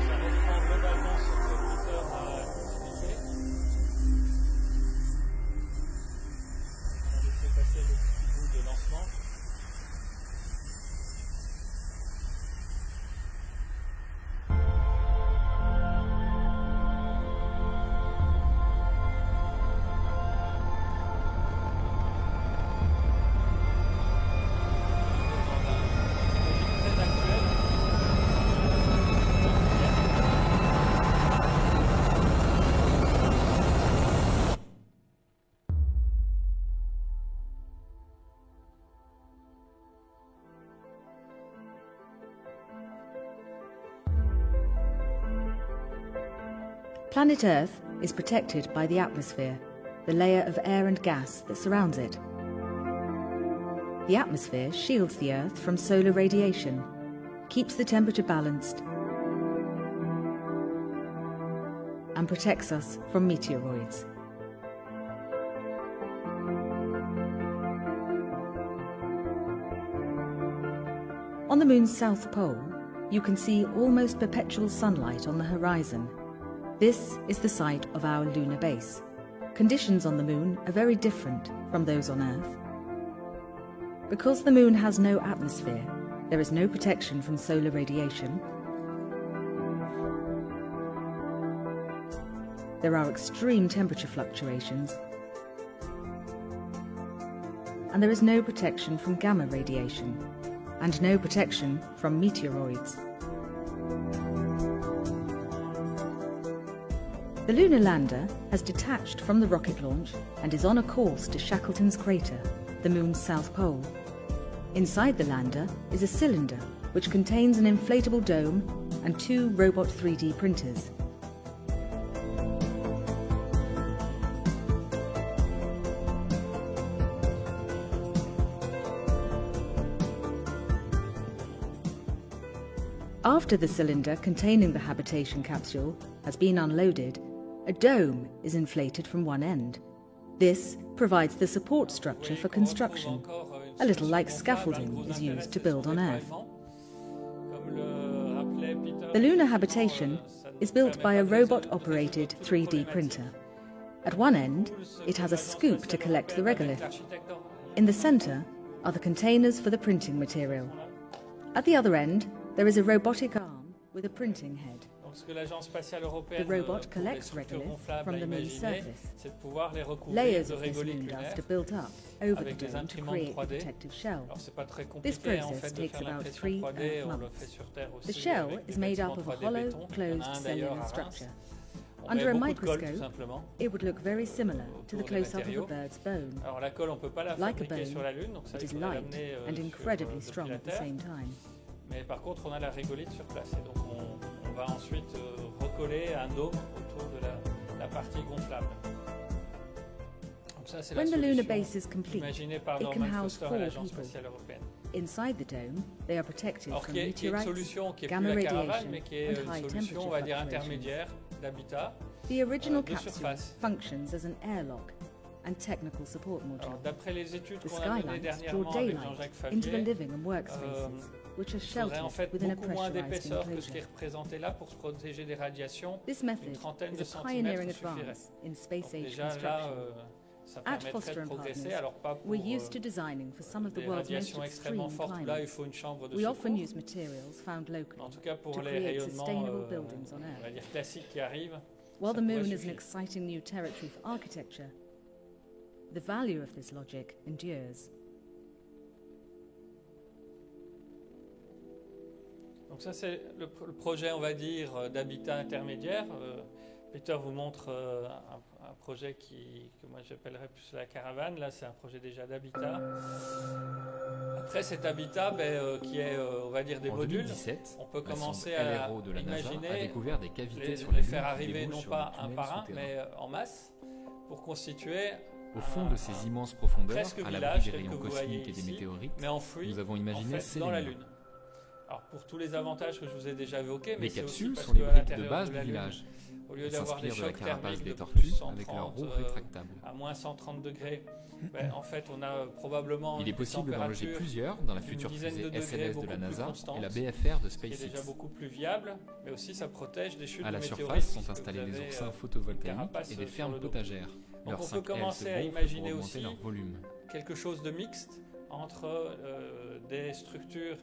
[SPEAKER 3] Ça reprend globalement ce que Peter a expliqué. On va laisser passer le petit bout de lancement.
[SPEAKER 4] Planet Earth is protected by the atmosphere, the layer of air and gas that surrounds it. The atmosphere shields the Earth from solar radiation, keeps the temperature balanced, and protects us from meteoroids. On the Moon's south pole, you can see almost perpetual sunlight on the horizon. This is the site of our lunar base. Conditions on the Moon are very different from those on Earth. Because the Moon has no atmosphere, there is no protection from solar radiation. There are extreme temperature fluctuations. And there is no protection from gamma radiation, and no protection from meteoroids. The lunar lander has detached from the rocket launch and is on a course to Shackleton's crater, the Moon's south pole. Inside the lander is a cylinder which contains an inflatable dome and 2 robot 3D printers. After the cylinder containing the habitation capsule has been unloaded, a dome is inflated from one end. This provides the support structure for construction, a little like scaffolding is used to build on Earth. The lunar habitation is built by a robot-operated 3D printer. At one end, it has a scoop to collect the regolith. In the centre are the containers for the printing material. At the other end, there is a robotic arm with a printing head. The robot collects regolith from the Moon's surface. Layers of this moon dust are built up over the dome to create the protective shell. This process takes about 3 Earth months. The shell is made up of a hollow, closed cellular structure. Under a
[SPEAKER 3] met beaucoup de colle, tout
[SPEAKER 4] microscope,
[SPEAKER 3] simplement.
[SPEAKER 4] it would look very similar to the
[SPEAKER 3] Autour des
[SPEAKER 4] close-up of a
[SPEAKER 3] matériaux.
[SPEAKER 4] bird's bone.
[SPEAKER 3] Alors la colle, on ne peut pas la
[SPEAKER 4] Like a
[SPEAKER 3] fabriquer sur
[SPEAKER 4] bone,
[SPEAKER 3] la Lune, donc ça,
[SPEAKER 4] it
[SPEAKER 3] il
[SPEAKER 4] is
[SPEAKER 3] faudrait
[SPEAKER 4] light
[SPEAKER 3] l'amener
[SPEAKER 4] and incredibly
[SPEAKER 3] depuis
[SPEAKER 4] strong
[SPEAKER 3] la
[SPEAKER 4] at the
[SPEAKER 3] Terre.
[SPEAKER 4] same time.
[SPEAKER 3] Mais par contre, on a la régolithe sur place. Et donc on va ensuite recoller un dôme autour de la partie gonflable. Donc ça, c'est la
[SPEAKER 4] When the lunar
[SPEAKER 3] solution
[SPEAKER 4] base is complete,
[SPEAKER 3] imaginée par
[SPEAKER 4] it can
[SPEAKER 3] Norman
[SPEAKER 4] house
[SPEAKER 3] Foster à
[SPEAKER 4] 4
[SPEAKER 3] l'Agence
[SPEAKER 4] people.
[SPEAKER 3] spatiale européenne.
[SPEAKER 4] Inside the dome, they are protected
[SPEAKER 3] Alors
[SPEAKER 4] from
[SPEAKER 3] qui est une
[SPEAKER 4] meteorites,
[SPEAKER 3] solution qui est plus
[SPEAKER 4] gamma
[SPEAKER 3] la caravane,
[SPEAKER 4] radiation,
[SPEAKER 3] mais qui est
[SPEAKER 4] and
[SPEAKER 3] une
[SPEAKER 4] high
[SPEAKER 3] solution, on
[SPEAKER 4] temperature
[SPEAKER 3] va dire,
[SPEAKER 4] fluctuations.
[SPEAKER 3] intermédiaire d'habitat.
[SPEAKER 4] The original
[SPEAKER 3] de
[SPEAKER 4] capsule
[SPEAKER 3] surface.
[SPEAKER 4] functions as an airlock and technical support
[SPEAKER 3] Alors
[SPEAKER 4] module.
[SPEAKER 3] d'après les études
[SPEAKER 4] The
[SPEAKER 3] qu'on a menées
[SPEAKER 4] skylights
[SPEAKER 3] dernièrement
[SPEAKER 4] draw
[SPEAKER 3] avec
[SPEAKER 4] daylight
[SPEAKER 3] Jean-Jacques
[SPEAKER 4] into the
[SPEAKER 3] Favier,
[SPEAKER 4] living and workspaces, which are
[SPEAKER 3] il faudrait en
[SPEAKER 4] sheltered
[SPEAKER 3] fait
[SPEAKER 4] within a
[SPEAKER 3] beaucoup moins
[SPEAKER 4] pressurized
[SPEAKER 3] d'épaisseur que ce qui est
[SPEAKER 4] enclosure.
[SPEAKER 3] représenté là pour se protéger des radiations.
[SPEAKER 4] This method
[SPEAKER 3] trentaine
[SPEAKER 4] is
[SPEAKER 3] de
[SPEAKER 4] a
[SPEAKER 3] centimètres
[SPEAKER 4] pioneering
[SPEAKER 3] suffirait.
[SPEAKER 4] advance in space
[SPEAKER 3] Donc
[SPEAKER 4] age
[SPEAKER 3] déjà là,
[SPEAKER 4] construction.
[SPEAKER 3] ça
[SPEAKER 4] At
[SPEAKER 3] permettrait
[SPEAKER 4] Foster
[SPEAKER 3] de
[SPEAKER 4] and
[SPEAKER 3] progresser.
[SPEAKER 4] Partners,
[SPEAKER 3] Alors pas pour
[SPEAKER 4] we're used to designing for some of the
[SPEAKER 3] des
[SPEAKER 4] world's most
[SPEAKER 3] radiations extrêmement
[SPEAKER 4] extreme
[SPEAKER 3] fortes où là il
[SPEAKER 4] climates.
[SPEAKER 3] faut une chambre de
[SPEAKER 4] We often
[SPEAKER 3] secours.
[SPEAKER 4] use materials found locally
[SPEAKER 3] En tout cas pour
[SPEAKER 4] to
[SPEAKER 3] les
[SPEAKER 4] create
[SPEAKER 3] rayonnements,
[SPEAKER 4] sustainable buildings on
[SPEAKER 3] on va
[SPEAKER 4] Earth.
[SPEAKER 3] dire classiques qui arrivent.
[SPEAKER 4] While
[SPEAKER 3] ça
[SPEAKER 4] the
[SPEAKER 3] pourrait
[SPEAKER 4] moon is an
[SPEAKER 3] suffire.
[SPEAKER 4] exciting new territory for architecture, the value of this logic endures.
[SPEAKER 3] Donc ça c'est le projet, on va dire, d'habitat intermédiaire. Peter vous montre un projet que moi j'appellerais plus la caravane. Là c'est un projet déjà d'habitat. Après cet habitat, qui est, on va dire, des
[SPEAKER 5] En
[SPEAKER 3] modules,
[SPEAKER 5] 2017,
[SPEAKER 3] on peut
[SPEAKER 5] la
[SPEAKER 3] commencer
[SPEAKER 5] sonde
[SPEAKER 3] à
[SPEAKER 5] LRO de la NASA a
[SPEAKER 3] imaginer
[SPEAKER 5] découvert des cavités
[SPEAKER 3] les
[SPEAKER 5] sur la Lune
[SPEAKER 3] faire
[SPEAKER 5] qui
[SPEAKER 3] arriver
[SPEAKER 5] débouchent
[SPEAKER 3] non
[SPEAKER 5] sur
[SPEAKER 3] pas
[SPEAKER 5] des
[SPEAKER 3] un
[SPEAKER 5] tunnels
[SPEAKER 3] par un,
[SPEAKER 5] souterrains.
[SPEAKER 3] mais en masse, pour constituer
[SPEAKER 5] Au fond
[SPEAKER 3] un-
[SPEAKER 5] de ces immenses profondeurs,
[SPEAKER 3] presque
[SPEAKER 5] à
[SPEAKER 3] village,
[SPEAKER 5] l'abri des
[SPEAKER 3] tel que
[SPEAKER 5] rayons
[SPEAKER 3] vous voyez
[SPEAKER 5] cosmiques et des
[SPEAKER 3] ici,
[SPEAKER 5] météorites,
[SPEAKER 3] mais enfoui
[SPEAKER 5] nous avons imaginé
[SPEAKER 3] en fait, dans la
[SPEAKER 5] Sélénia.
[SPEAKER 3] Lune. Alors pour tous les avantages que je vous ai déjà évoqués, mais
[SPEAKER 5] Les
[SPEAKER 3] c'est aussi
[SPEAKER 5] capsules
[SPEAKER 3] parce
[SPEAKER 5] sont les
[SPEAKER 3] qu'à
[SPEAKER 5] briques de
[SPEAKER 3] l'intérieur
[SPEAKER 5] base
[SPEAKER 3] de la
[SPEAKER 5] du
[SPEAKER 3] Lune,
[SPEAKER 5] village.
[SPEAKER 3] au lieu
[SPEAKER 5] Ils
[SPEAKER 3] d'avoir des
[SPEAKER 5] s'inspirent de la
[SPEAKER 3] chocs
[SPEAKER 5] carapace
[SPEAKER 3] thermiques
[SPEAKER 5] des
[SPEAKER 3] de
[SPEAKER 5] tortues
[SPEAKER 3] plus
[SPEAKER 5] avec leurs
[SPEAKER 3] 130,
[SPEAKER 5] roues rétractables.
[SPEAKER 3] à moins 130 degrés, en fait on a probablement
[SPEAKER 5] Il est
[SPEAKER 3] des
[SPEAKER 5] possible d'en loger
[SPEAKER 3] températures
[SPEAKER 5] plusieurs dans la
[SPEAKER 3] d'une
[SPEAKER 5] future
[SPEAKER 3] dizaine
[SPEAKER 5] fusée
[SPEAKER 3] de degrés
[SPEAKER 5] SLS de
[SPEAKER 3] beaucoup
[SPEAKER 5] la
[SPEAKER 3] plus
[SPEAKER 5] NASA
[SPEAKER 3] constantes,
[SPEAKER 5] et la BFR de
[SPEAKER 3] qui est déjà
[SPEAKER 5] SpaceX.
[SPEAKER 3] beaucoup plus viable, mais aussi ça protège des chutes
[SPEAKER 5] À
[SPEAKER 3] de
[SPEAKER 5] la
[SPEAKER 3] météorites.
[SPEAKER 5] surface sont
[SPEAKER 3] puisque
[SPEAKER 5] installés
[SPEAKER 3] vous
[SPEAKER 5] des
[SPEAKER 3] avez,
[SPEAKER 5] oursins
[SPEAKER 3] une
[SPEAKER 5] photovoltaïques
[SPEAKER 3] carapace
[SPEAKER 5] et des
[SPEAKER 3] sur
[SPEAKER 5] fermes
[SPEAKER 3] le dos.
[SPEAKER 5] potagères.
[SPEAKER 3] Donc
[SPEAKER 5] Leurs
[SPEAKER 3] on
[SPEAKER 5] 5
[SPEAKER 3] peut commencer à
[SPEAKER 5] ailes se gonflent
[SPEAKER 3] imaginer
[SPEAKER 5] pour augmenter
[SPEAKER 3] aussi
[SPEAKER 5] leur volume.
[SPEAKER 3] quelque chose de mixte entre des structures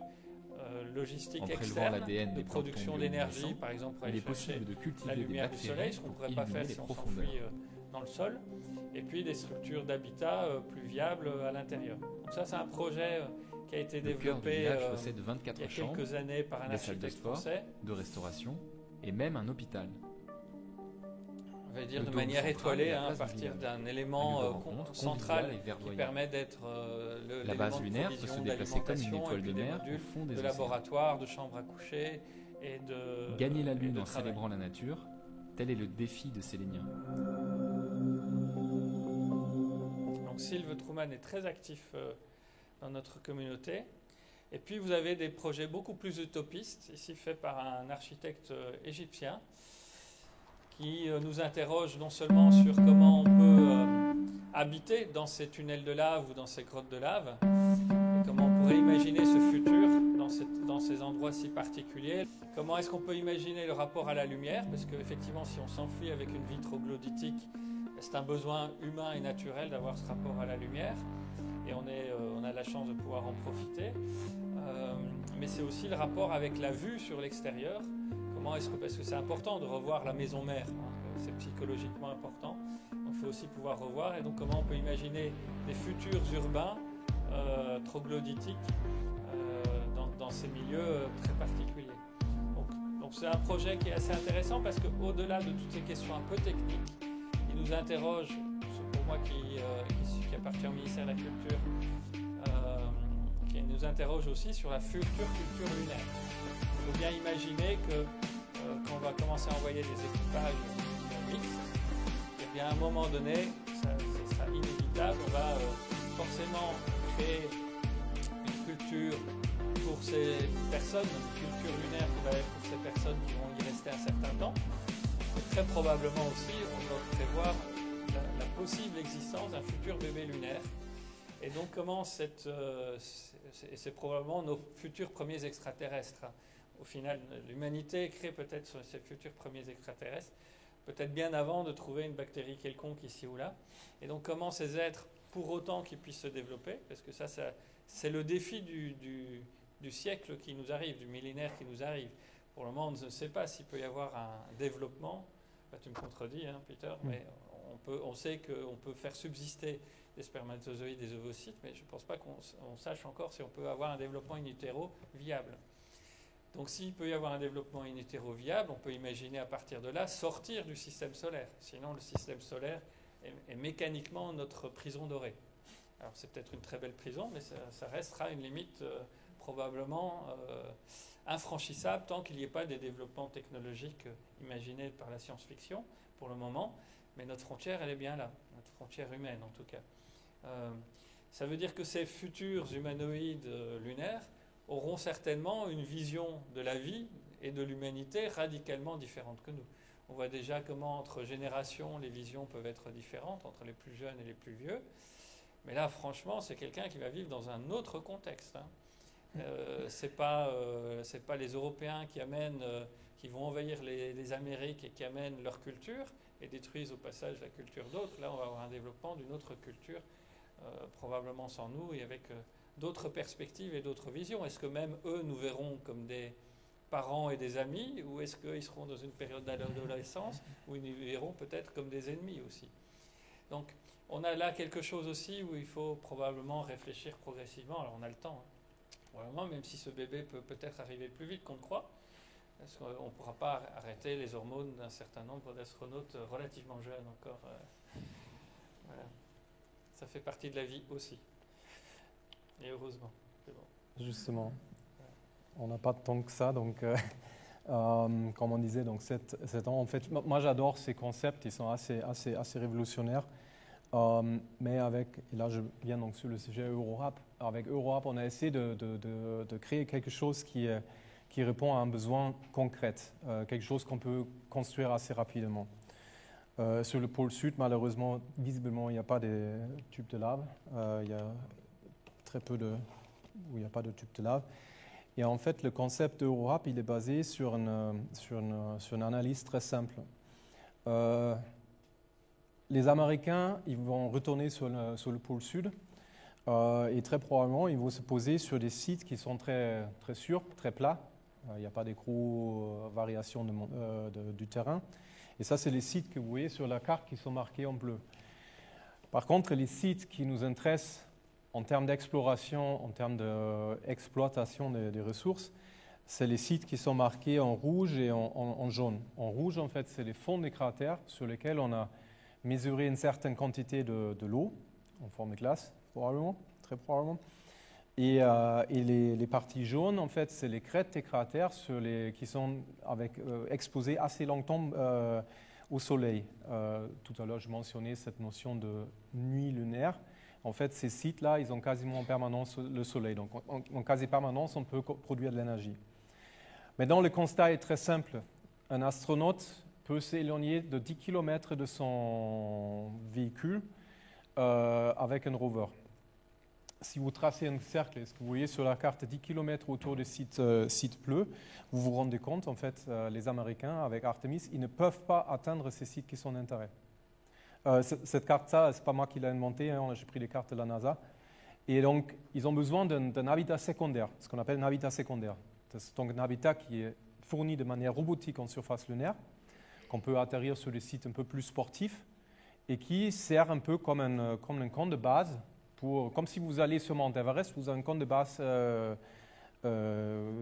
[SPEAKER 3] logistiques
[SPEAKER 5] En prélevant
[SPEAKER 3] externes
[SPEAKER 5] l'ADN
[SPEAKER 3] de
[SPEAKER 5] des
[SPEAKER 3] production
[SPEAKER 5] planctons
[SPEAKER 3] d'énergie,
[SPEAKER 5] luminescents,
[SPEAKER 3] par exemple pour
[SPEAKER 5] il
[SPEAKER 3] aller
[SPEAKER 5] est
[SPEAKER 3] chercher
[SPEAKER 5] possible de
[SPEAKER 3] la
[SPEAKER 5] cultiver des
[SPEAKER 3] lumière du soleil,
[SPEAKER 5] bactéries
[SPEAKER 3] ce qu'on ne
[SPEAKER 5] pour
[SPEAKER 3] pourrait pas
[SPEAKER 5] éliminer
[SPEAKER 3] faire
[SPEAKER 5] les
[SPEAKER 3] si on
[SPEAKER 5] profondeurs.
[SPEAKER 3] s'enfuit dans le sol, et puis des structures d'habitat plus viables à l'intérieur. Donc ça c'est un projet qui a été
[SPEAKER 5] Le cœur du
[SPEAKER 3] développé
[SPEAKER 5] village possède
[SPEAKER 3] il y
[SPEAKER 5] 24
[SPEAKER 3] a
[SPEAKER 5] chambres,
[SPEAKER 3] quelques années par un
[SPEAKER 5] des salles de
[SPEAKER 3] architecte
[SPEAKER 5] sport,
[SPEAKER 3] français,
[SPEAKER 5] de restauration et même un hôpital.
[SPEAKER 3] on va dire
[SPEAKER 5] Le
[SPEAKER 3] de
[SPEAKER 5] dôme
[SPEAKER 3] manière
[SPEAKER 5] central
[SPEAKER 3] étoilée,
[SPEAKER 5] est la
[SPEAKER 3] à
[SPEAKER 5] place du
[SPEAKER 3] partir
[SPEAKER 5] village.
[SPEAKER 3] d'un élément
[SPEAKER 5] Un lieu de rencontre
[SPEAKER 3] central
[SPEAKER 5] convivial et
[SPEAKER 3] qui
[SPEAKER 5] verdoyant.
[SPEAKER 3] permet d'être
[SPEAKER 5] La base
[SPEAKER 3] l'élément de
[SPEAKER 5] lunaire peut
[SPEAKER 3] provision
[SPEAKER 5] se déplacer comme une
[SPEAKER 3] d'alimentation,
[SPEAKER 5] étoile
[SPEAKER 3] et
[SPEAKER 5] de
[SPEAKER 3] puis des
[SPEAKER 5] mer au
[SPEAKER 3] modules
[SPEAKER 5] fond des
[SPEAKER 3] de
[SPEAKER 5] océans.
[SPEAKER 3] laboratoire, de chambres à coucher et de
[SPEAKER 5] Gagner la
[SPEAKER 3] et
[SPEAKER 5] Lune
[SPEAKER 3] de
[SPEAKER 5] en
[SPEAKER 3] travail.
[SPEAKER 5] célébrant la nature, tel est le défi de Sélénia.
[SPEAKER 3] Donc Sylve Truman est très actif dans notre communauté. Et puis vous avez des projets beaucoup plus utopistes, ici faits par un architecte égyptien, qui nous interroge non seulement sur comment on peut habiter dans ces tunnels de lave ou dans ces grottes de lave, et comment on pourrait imaginer ce futur dans ces endroits si particuliers. Comment est-ce qu'on peut imaginer le rapport à la lumière, parce qu'effectivement si on s'enfuit avec une vie troglodytique, c'est un besoin humain et naturel d'avoir ce rapport à la lumière, et on a la chance de pouvoir en profiter. Mais c'est aussi le rapport avec la vue sur l'extérieur. Comment est-ce que, parce que c'est important de revoir la maison mère, hein, c'est psychologiquement important. Donc il faut aussi pouvoir revoir. Et donc comment on peut imaginer des futurs urbains troglodytiques dans ces milieux très particuliers. Donc c'est un projet qui est assez intéressant parce qu'au-delà de toutes ces questions un peu techniques, il nous interroge, pour moi qui appartient au ministère de la Culture, qui nous interroge aussi sur la future culture lunaire. Il faut bien imaginer que quand on va commencer à envoyer des équipages mixtes, et bien à un moment donné, ça sera inévitable, on va forcément créer une culture pour ces personnes, une culture lunaire qui va être pour ces personnes qui vont y rester un certain temps. Et très probablement aussi, on doit prévoir la possible existence d'un futur bébé lunaire. Et donc comment c'est probablement nos futurs premiers extraterrestres. Au final, l'humanité crée peut-être ses futurs premiers extraterrestres, peut-être bien avant de trouver une bactérie quelconque ici ou là. Et donc comment ces êtres, pour autant qu'ils puissent se développer, parce que ça c'est le défi du siècle qui nous arrive, du millénaire qui nous arrive. Pour le moment, on ne sait pas s'il peut y avoir un développement. Tu me contredis, hein, Peter, mais on sait qu'on peut faire subsister des spermatozoïdes, des ovocytes, mais je ne pense pas qu'on sache encore si on peut avoir un développement in utero viable. Donc s'il peut y avoir un développement in utero viable, on peut imaginer à partir de là sortir du système solaire. Sinon le système solaire est mécaniquement notre prison dorée. Alors c'est peut-être une très belle prison, mais ça restera une limite probablement infranchissable tant qu'il n'y ait pas des développements technologiques imaginés par la science-fiction pour le moment. Mais notre frontière, elle est bien là, notre frontière humaine en tout cas. Ça veut dire que ces futurs humanoïdes lunaires auront certainement une vision de la vie et de l'humanité radicalement différente que nous. On voit déjà comment entre générations les visions peuvent être différentes entre les plus jeunes et les plus vieux. Mais là, franchement, c'est quelqu'un qui va vivre dans un autre contexte. C'est pas les Européens qui vont envahir les Amériques et qui amènent leur culture et détruisent au passage la culture d'autres. Là, on va avoir un développement d'une autre culture, probablement sans nous et avec d'autres perspectives et d'autres visions. Est-ce que même eux nous verront comme des parents et des amis, ou est-ce qu'ils seront dans une période d'adolescence où ils nous verront peut-être comme des ennemis aussi? Donc, on a là quelque chose aussi où il faut probablement réfléchir progressivement. Alors, on a le temps, probablement, même si ce bébé peut peut-être arriver plus vite qu'on ne croit, parce qu'on ne pourra pas arrêter les hormones d'un certain nombre d'astronautes relativement jeunes encore. Voilà. Ça fait partie de la vie aussi. Et heureusement, c'est bon.
[SPEAKER 2] Justement, on n'a pas de temps que ça, donc comme on disait, donc 7 ans. En fait, moi j'adore ces concepts, ils sont assez révolutionnaires. Mais avec, et là je viens donc sur le sujet EuroRAP, avec EuroRAP on a essayé de créer quelque chose qui répond à un besoin concret, quelque chose qu'on peut construire assez rapidement. Sur le pôle sud, malheureusement, visiblement, il n'y a pas de tubes de lave. Il y a très peu où il n'y a pas de tubes de lave. Et en fait, le concept d'EuroRAP, il est basé sur une analyse très simple. Les Américains, ils vont retourner sur le pôle sud et très probablement, ils vont se poser sur des sites qui sont très, très sûrs, très plats. Il n'y a pas de grosses variations du terrain. Et ça, c'est les sites que vous voyez sur la carte qui sont marqués en bleu. Par contre, les sites qui nous intéressent en termes d'exploration, en termes d'exploitation des ressources, c'est les sites qui sont marqués en rouge et en jaune. En rouge, en fait, c'est les fonds des cratères sur lesquels on a mesuré une certaine quantité de l'eau, en forme de glace, probablement, très probablement. Et les parties jaunes, en fait, c'est les crêtes des cratères qui sont exposées assez longtemps au soleil. Tout à l'heure, je mentionnais cette notion de nuit lunaire. En fait, ces sites-là, ils ont quasiment en permanence le soleil. Donc, en quasi-permanence, on peut produire de l'énergie. Maintenant, le constat est très simple. Un astronaute peut s'éloigner de 10 km de son véhicule avec un rover. Si vous tracez un cercle, ce que vous voyez sur la carte 10 km autour du site bleu, vous vous rendez compte, en fait, les Américains, avec Artemis, ils ne peuvent pas atteindre ces sites qui sont d'intérêt. Cette carte-là, ce n'est pas moi qui l'ai inventée, hein, j'ai pris les cartes de la NASA. Et donc, ils ont besoin d'un habitat secondaire, ce qu'on appelle un habitat secondaire. C'est donc un habitat qui est fourni de manière robotique en surface lunaire, qu'on peut atterrir sur des sites un peu plus sportifs, et qui sert un peu comme un camp de base, comme si vous allez sur Mount Everest, vous avez un camp de base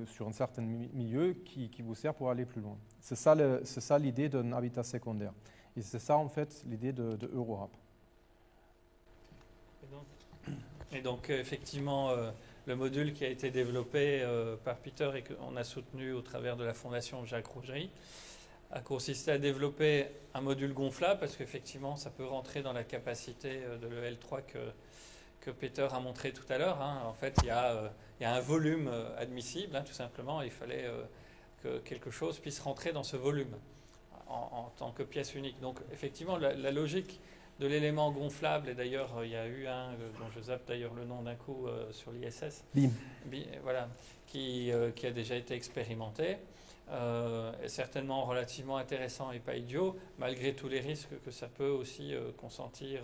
[SPEAKER 2] sur un certain milieu qui vous sert pour aller plus loin. C'est ça l'idée d'un habitat secondaire. Et c'est ça, en fait, l'idée de EuroRAP.
[SPEAKER 3] Et donc effectivement, le module qui a été développé par Peter et qu'on a soutenu au travers de la fondation Jacques Rougerie a consisté à développer un module gonflable parce qu'effectivement, ça peut rentrer dans la capacité de l'EL3 que Peter a montré tout à l'heure. Hein. En fait, il y a un volume admissible, hein, tout simplement. Il fallait que quelque chose puisse rentrer dans ce volume en tant que pièce unique. Donc, effectivement, la logique de l'élément gonflable, et d'ailleurs, il y a eu un dont je zappe d'ailleurs le nom d'un coup sur l'ISS, voilà, qui a déjà été expérimenté, est certainement relativement intéressant et pas idiot, malgré tous les risques que ça peut aussi consentir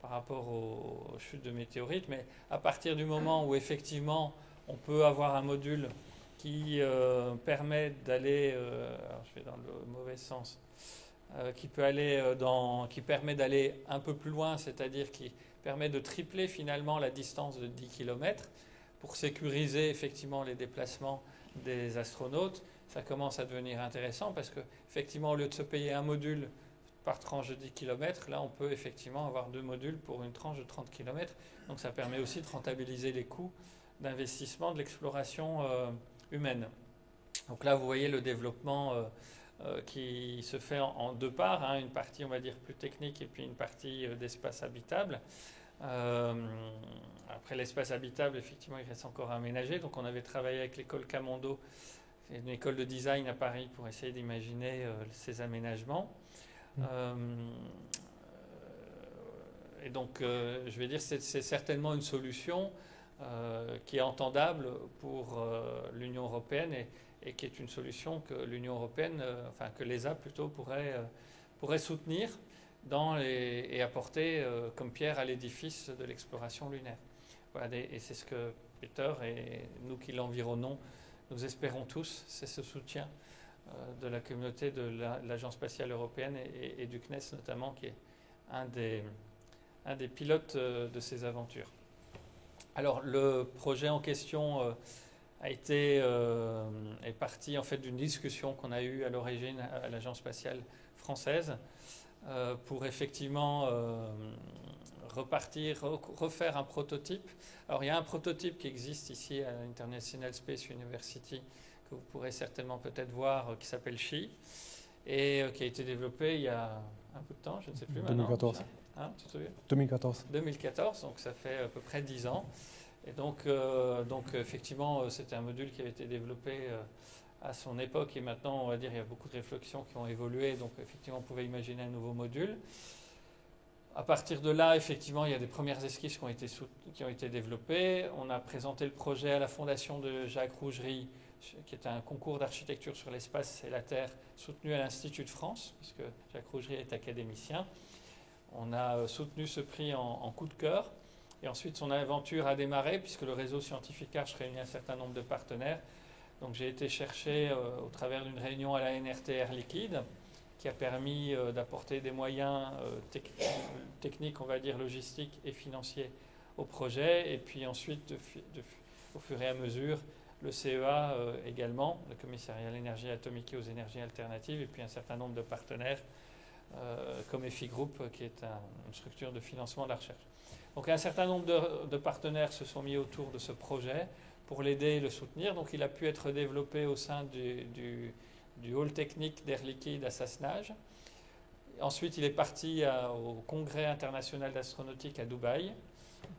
[SPEAKER 3] par rapport aux chutes de météorites. Mais à partir du moment où effectivement on peut avoir un module qui permet d'aller, alors je vais dans le mauvais sens, qui permet d'aller un peu plus loin, c'est-à-dire qui permet de tripler finalement la distance de 10 km pour sécuriser effectivement les déplacements des astronautes, ça commence à devenir intéressant parce qu'effectivement, au lieu de se payer un module par tranche de 10 km, là, on peut effectivement avoir 2 modules pour une tranche de 30 km. Donc, ça permet aussi de rentabiliser les coûts d'investissement de l'exploration humaine. Donc là, vous voyez le développement qui se fait en 2 parts, hein, une partie, on va dire, plus technique et puis une partie d'espace habitable. Après l'espace habitable, effectivement, il reste encore à aménager. Donc, on avait travaillé avec l'école Camondo, c'est une école de design à Paris, pour essayer d'imaginer ces aménagements. Et donc, je vais dire, c'est certainement une solution qui est entendable pour l'Union européenne et qui est une solution que l'Union européenne, enfin que l'ESA plutôt pourrait soutenir et apporter comme pierre à l'édifice de l'exploration lunaire. Voilà, et c'est ce que Peter et nous qui l'environnons, nous espérons tous, c'est ce soutien de la communauté de l'Agence spatiale européenne et du CNES notamment, qui est un des pilotes de ces aventures. Alors le projet en question est parti en fait d'une discussion qu'on a eue à l'origine à l'Agence spatiale française pour effectivement refaire un prototype. Alors il y a un prototype qui existe ici à l'International Space University que vous pourrez certainement peut-être voir, qui s'appelle SHE et qui a été développé il y a un peu de temps, je ne sais plus
[SPEAKER 2] 2014.
[SPEAKER 3] maintenant. Hein, tu te souviens ?
[SPEAKER 2] 2014.
[SPEAKER 3] 2014, donc ça fait à peu près 10 ans. Et donc effectivement, c'était un module qui avait été développé à son époque et maintenant, on va dire, il y a beaucoup de réflexions qui ont évolué. Donc effectivement, on pouvait imaginer un nouveau module. À partir de là, effectivement, il y a des premières esquisses qui ont été développées. On a présenté le projet à la fondation de Jacques Rougerie, qui est un concours d'architecture sur l'espace et la Terre soutenu à l'Institut de France, puisque Jacques Rougerie est académicien. On a soutenu ce prix en coup de cœur. Et ensuite, son aventure a démarré, puisque le réseau scientifique Arche réunit un certain nombre de partenaires. Donc, j'ai été chercher au travers d'une réunion à la NRT Air Liquide, qui a permis d'apporter des moyens techniques, on va dire, logistiques et financiers au projet. Et puis ensuite, au fur et à mesure, le CEA également, le Commissariat à l'énergie atomique et aux énergies alternatives, et puis un certain nombre de partenaires, comme EFI Group, qui est une structure de financement de la recherche. Donc un certain nombre de partenaires se sont mis autour de ce projet pour l'aider et le soutenir. Donc il a pu être développé au sein du hall technique d'Air Liquide à Sassenage. Ensuite, il est parti au Congrès international d'astronautique à Dubaï.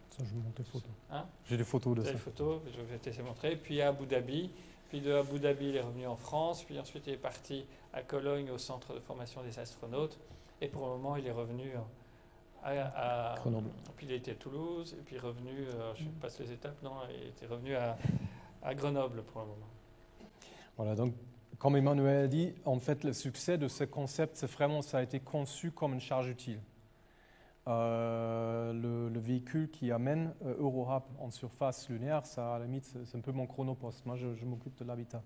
[SPEAKER 2] Ça, je monte des photos.
[SPEAKER 3] Hein ?
[SPEAKER 2] J'ai des photos de ça.
[SPEAKER 3] Des photos, je vais te laisser montrer. Puis à Abu Dhabi. Puis de Abu Dhabi, il est revenu en France. Puis ensuite, il est parti à Cologne, au centre de formation des astronautes. Et pour le moment, il est revenu à Grenoble. Puis il était à Toulouse. Et puis revenu, je passe les étapes, non, il était revenu à Grenoble pour le moment.
[SPEAKER 2] Voilà, donc comme Emmanuel a dit, en fait, le succès de ce concept, c'est vraiment, ça a été conçu comme une charge utile. Le véhicule qui amène EuroHAB en surface lunaire, ça, à la limite, c'est un peu mon chronopost. Moi, je m'occupe de l'habitat.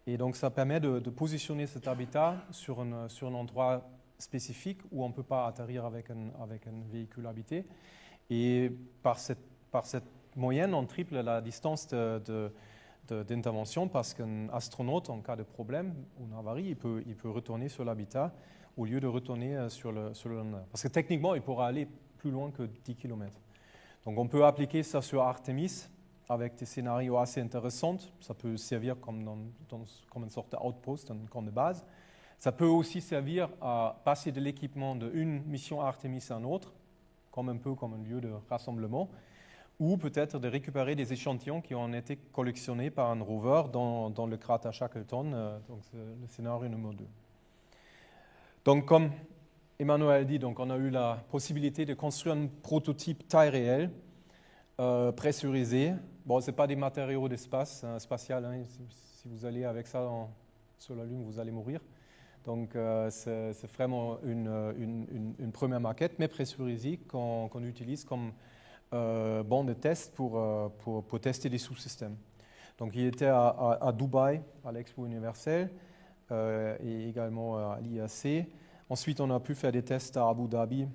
[SPEAKER 2] Et donc, ça permet de positionner cet habitat sur un endroit spécifique où on ne peut pas atterrir avec un véhicule habité. Et par cette moyenne, on triple la distance d'intervention parce qu'un astronaute, en cas de problème ou d'avarie, il peut retourner sur l'habitat au lieu de retourner sur le lander. Parce que techniquement, il pourra aller plus loin que 10 km. Donc on peut appliquer ça sur Artemis avec des scénarios assez intéressants. Ça peut servir comme une sorte d'outpost, un camp de base. Ça peut aussi servir à passer de l'équipement d'une mission Artemis à une autre, un peu comme un lieu de rassemblement, ou peut-être de récupérer des échantillons qui ont été collectionnés par un rover dans le cratère Shackleton, donc le scénario numéro 2. Donc, comme Emmanuel dit, donc on a eu la possibilité de construire un prototype taille réelle, pressurisé. Bon, ce n'est pas des matériaux d'espace spatial. Hein. Si vous allez avec ça sur la Lune, vous allez mourir. Donc, c'est vraiment une première maquette, mais pressurisée qu'on utilise comme banc de test pour tester des sous-systèmes. Donc, il était à Dubaï, à l'Expo universelle, et également à l'IAC. Ensuite, on a pu faire des tests à Abu Dhabi,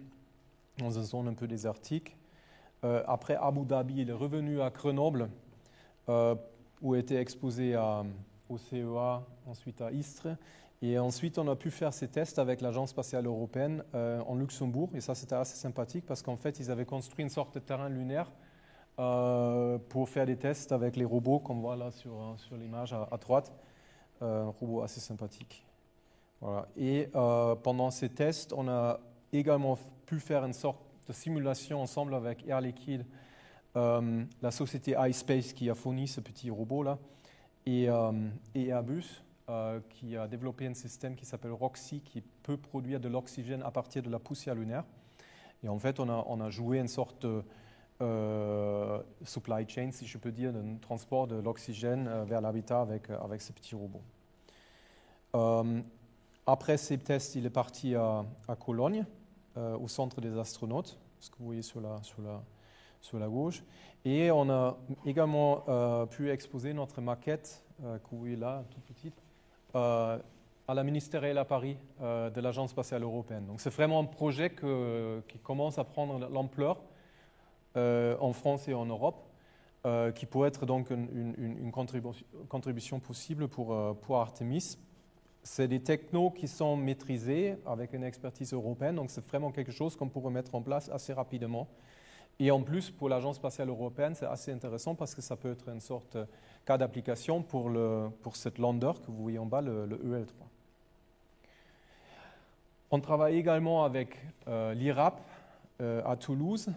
[SPEAKER 2] dans une zone un peu désertique. Après Abu Dhabi, il est revenu à Grenoble. où a été exposé au CEA, ensuite à Istres. Et ensuite, on a pu faire ces tests avec l'Agence spatiale européenne en Luxembourg. Et ça, c'était assez sympathique parce qu'en fait, ils avaient construit une sorte de terrain lunaire pour faire des tests avec les robots, comme on voit là sur l'image à droite. Un robot assez sympathique. Voilà. Et pendant ces tests, on a également pu faire une sorte de simulation ensemble avec Air Liquide, la société iSpace qui a fourni ce petit robot-là, et Airbus, qui a développé un système qui s'appelle Roxy, qui peut produire de l'oxygène à partir de la poussière lunaire. Et en fait, on a joué une sorte de supply chain, si je peux dire, de transport de l'oxygène vers l'habitat avec ce petit robot. Après ces tests, il est parti à Cologne, au centre des astronautes, ce que vous voyez sur la gauche. Et on a également pu exposer notre maquette, que vous voyez là, toute petite, à la ministérielle à Paris de l'Agence spatiale européenne. Donc c'est vraiment un projet qui commence à prendre l'ampleur en France et en Europe, qui pourrait être donc une contribution possible pour Artemis. C'est des technos qui sont maîtrisés avec une expertise européenne, donc c'est vraiment quelque chose qu'on pourrait mettre en place assez rapidement. Et en plus, pour l'Agence spatiale européenne, c'est assez intéressant parce que ça peut être une sorte de cas d'application pour cette lander que vous voyez en bas, le EL3. On travaille également avec l'IRAP à Toulouse,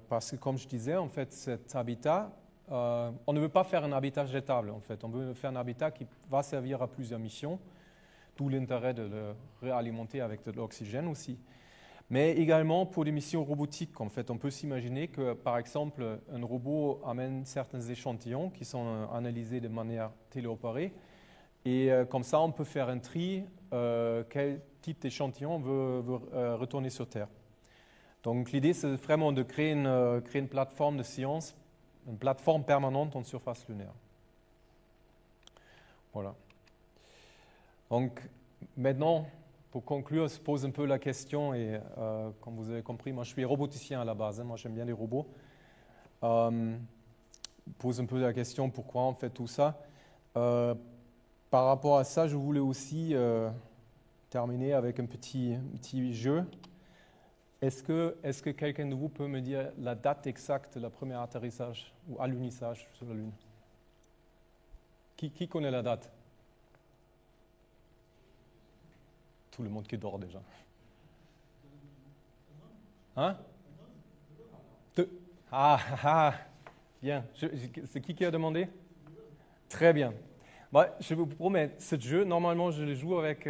[SPEAKER 2] parce que comme je disais, en fait, cet habitat, on ne veut pas faire un habitat jetable, en fait. On veut faire un habitat qui va servir à plusieurs missions, d'où l'intérêt de le réalimenter avec de l'oxygène aussi. Mais également pour des missions robotiques, en fait, on peut s'imaginer que, par exemple, un robot amène certains échantillons qui sont analysés de manière téléopérée, et comme ça, on peut faire un tri, quel type d'échantillon veut retourner sur Terre. Donc l'idée, c'est vraiment de créer une plateforme de science, une plateforme permanente en surface lunaire. Voilà. Donc maintenant, pour conclure, se pose un peu la question, et comme vous avez compris, moi je suis roboticien à la base, moi j'aime bien les robots. Pose un peu la question, pourquoi on fait tout ça. Par rapport à ça, je voulais aussi terminer avec un petit jeu. Est-ce que quelqu'un de vous peut me dire la date exacte de la première atterrissage ou alunissage sur la Lune? Qui connaît la date? Tout le monde qui dort déjà. Hein? Bien. C'est qui a demandé? Très bien. Bah, je vous promets, ce jeu, normalement, je le joue avec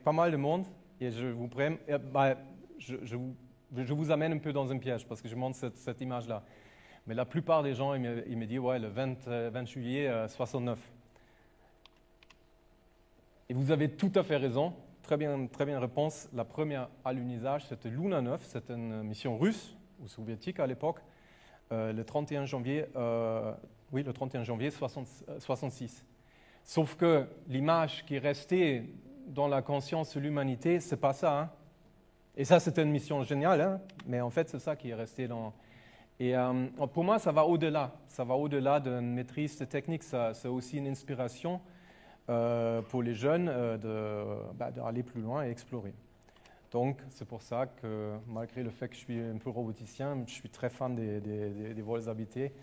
[SPEAKER 2] pas mal de monde, et je vous promets, je vous amène un peu dans un piège parce que je montre cette image-là. Mais la plupart des gens, ils me disent, ouais, le 20 juillet 69. Et vous avez tout à fait raison. Très bien réponse. La première alunissage, c'était Luna 9, c'était une mission russe ou soviétique à l'époque, le 31 janvier 66. Sauf que l'image qui est restée dans la conscience de l'humanité, c'est pas ça. Hein. Et ça, c'était une mission géniale, hein, mais en fait, c'est ça qui est resté dans... Et pour moi, ça va au-delà. Ça va au-delà d'une maîtrise technique. C'est aussi une inspiration pour les jeunes d'aller plus loin et explorer. Donc, c'est pour ça que, malgré le fait que je suis un peu roboticien, je suis très fan des vols habités.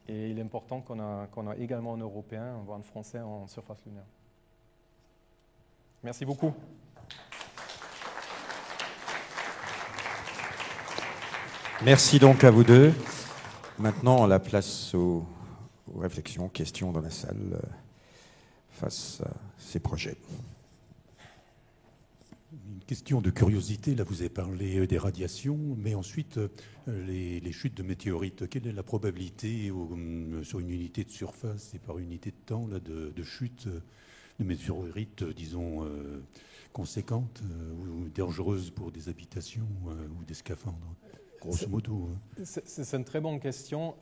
[SPEAKER 2] Et il est important qu'on a également un Européen, voire un Français en surface lunaire. Merci beaucoup.
[SPEAKER 1] Merci donc à vous deux. Maintenant, on la place aux réflexions, questions dans la salle face à ces projets.
[SPEAKER 6] Une question de curiosité, là vous avez parlé des radiations, mais ensuite les chutes de météorites, quelle est la probabilité sur une unité de surface et par unité de temps là, de chute de météorites, disons, conséquentes ou dangereuses pour des habitations ou des scaphandres, grosso modo?
[SPEAKER 2] C'est une très bonne question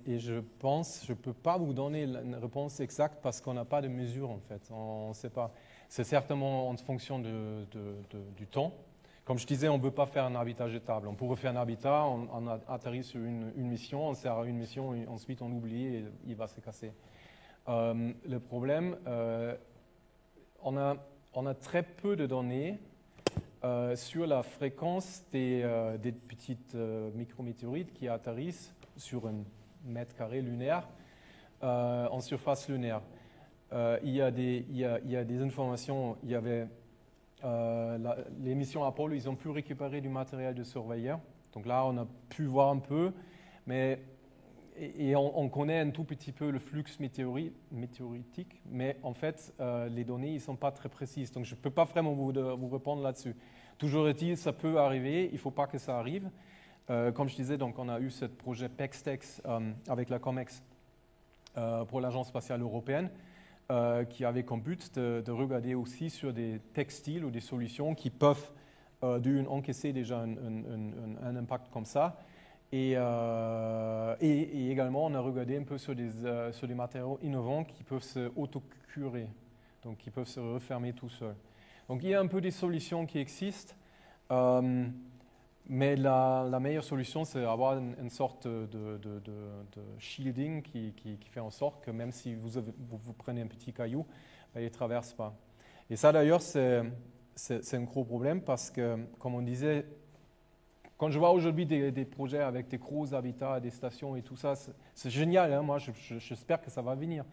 [SPEAKER 2] et je pense, je ne peux pas vous donner une réponse exacte parce qu'on n'a pas de mesure en fait, on ne sait pas. C'est certainement en fonction du temps. Comme je disais, on ne veut pas faire un habitat jetable. On pourrait faire un habitat, on atterrit sur une mission, on sert à une mission, et ensuite on oublie et il va se casser. Le problème, on a très peu de données sur la fréquence des petites micrométéorites qui atterrissent sur un mètre carré lunaire en surface lunaire. Il y a des informations, il y avait les missions Apollo, ils ont pu récupérer du matériel de surveilleur. Donc là, on a pu voir un peu, mais et on connaît un tout petit peu le flux météoritique, mais en fait, les données ne sont pas très précises. Donc je ne peux pas vraiment vous répondre là-dessus. Toujours est-il, ça peut arriver, il ne faut pas que ça arrive. Comme je disais, donc, on a eu ce projet PEXTEX avec la COMEX pour l'Agence spatiale européenne, qui avait comme but de regarder aussi sur des textiles ou des solutions qui peuvent encaisser déjà un impact comme ça. Et également, on a regardé un peu sur des matériaux innovants qui peuvent se autocurer, donc qui peuvent se refermer tout seuls. Donc il y a un peu des solutions qui existent, mais la meilleure solution, c'est avoir une sorte de shielding qui fait en sorte que même si vous prenez un petit caillou, ben, il ne traverse pas. Et ça d'ailleurs, c'est un gros problème parce que, comme on disait, quand je vois aujourd'hui des projets avec des gros habitats, des stations et tout ça, c'est génial, hein, moi j'espère que ça va venir.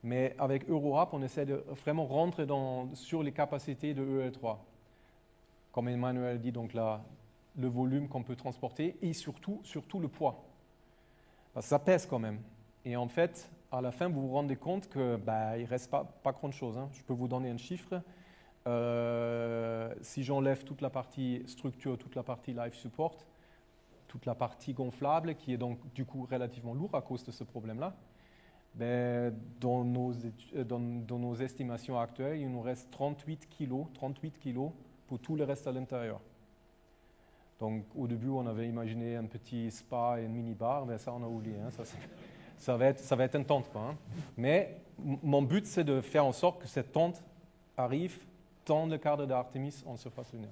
[SPEAKER 2] Mais avec EuroRAP, on essaie de vraiment rentrer sur les capacités de EL3. Comme Emmanuel dit, donc le volume qu'on peut transporter et surtout le poids. Parce que ça pèse quand même. Et en fait, à la fin, vous vous rendez compte qu'il ne reste pas grand-chose. Hein. Je peux vous donner un chiffre. Si j'enlève toute la partie structure, toute la partie life support, toute la partie gonflable, qui est donc du coup relativement lourd à cause de ce problème-là, ben, dans nos estimations actuelles, il nous reste 38 kilos pour tout le reste à l'intérieur. Donc au début, on avait imaginé un petit spa et une mini-bar, mais ça on a oublié. Hein. Ça va être une tente, quoi, hein. Mais mon but, c'est de faire en sorte que cette tente arrive dans le cadre d'Artemis en surface lunaire.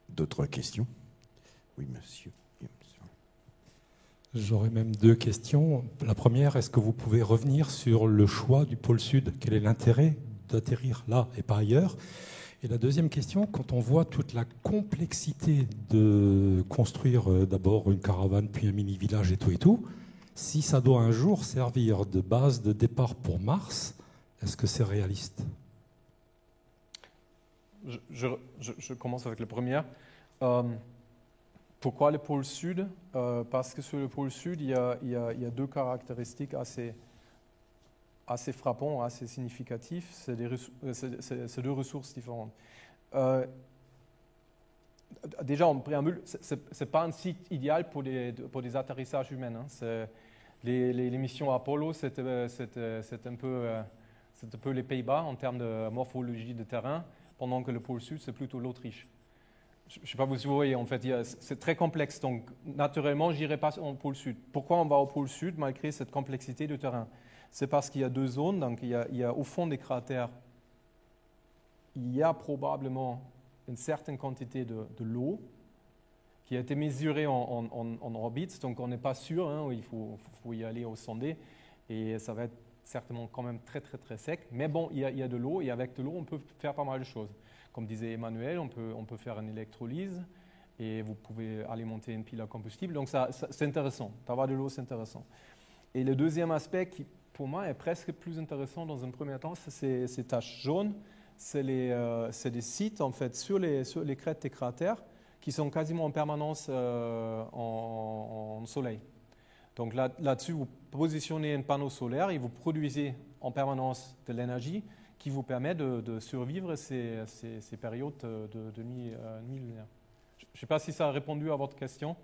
[SPEAKER 1] D'autres questions? Oui, monsieur.
[SPEAKER 7] J'aurais même 2 questions. La première, est-ce que vous pouvez revenir sur le choix du pôle sud? Quel est l'intérêt d'atterrir là et pas ailleurs? Et la deuxième question, quand on voit toute la complexité de construire d'abord une caravane, puis un mini-village et tout, si ça doit un jour servir de base de départ pour Mars, est-ce que c'est réaliste?
[SPEAKER 2] Je commence avec le premier. Pourquoi le pôle sud? Parce que sur le pôle sud, il y a 2 caractéristiques assez frappantes, assez significatives. C'est 2 ressources différentes. Déjà, en préambule, ce n'est pas un site idéal pour des atterrissages humains. Hein. Les missions Apollo, c'est un peu les Pays-Bas en termes de morphologie de terrain, pendant que le pôle sud, c'est plutôt l'Autriche. Je ne sais pas si vous voyez, en fait, c'est très complexe. Donc, naturellement, je n'irai pas au pôle sud. Pourquoi on va au pôle sud, malgré cette complexité de terrain? C'est parce qu'il y a 2 zones. Donc, il y a au fond des cratères, il y a probablement une certaine quantité de l'eau qui a été mesurée en orbite. Donc, on n'est pas sûr. Hein, il faut y aller au sondé. Et ça va être certainement quand même très, très, très sec. Mais bon, il y a de l'eau. Et avec de l'eau, on peut faire pas mal de choses. Comme disait Emmanuel, on peut faire une électrolyse et vous pouvez alimenter une pile à combustible. Donc, c'est intéressant. D'avoir de l'eau, c'est intéressant. Et le deuxième aspect qui, pour moi, est presque plus intéressant dans un premier temps, c'est ces taches jaunes. C'est des sites, en fait, sur les crêtes des cratères qui sont quasiment en permanence en soleil. Donc là-dessus, vous positionnez un panneau solaire et vous produisez en permanence de l'énergie qui vous permet de survivre ces périodes de nuit lunaire. Je ne sais pas si ça a répondu à votre question.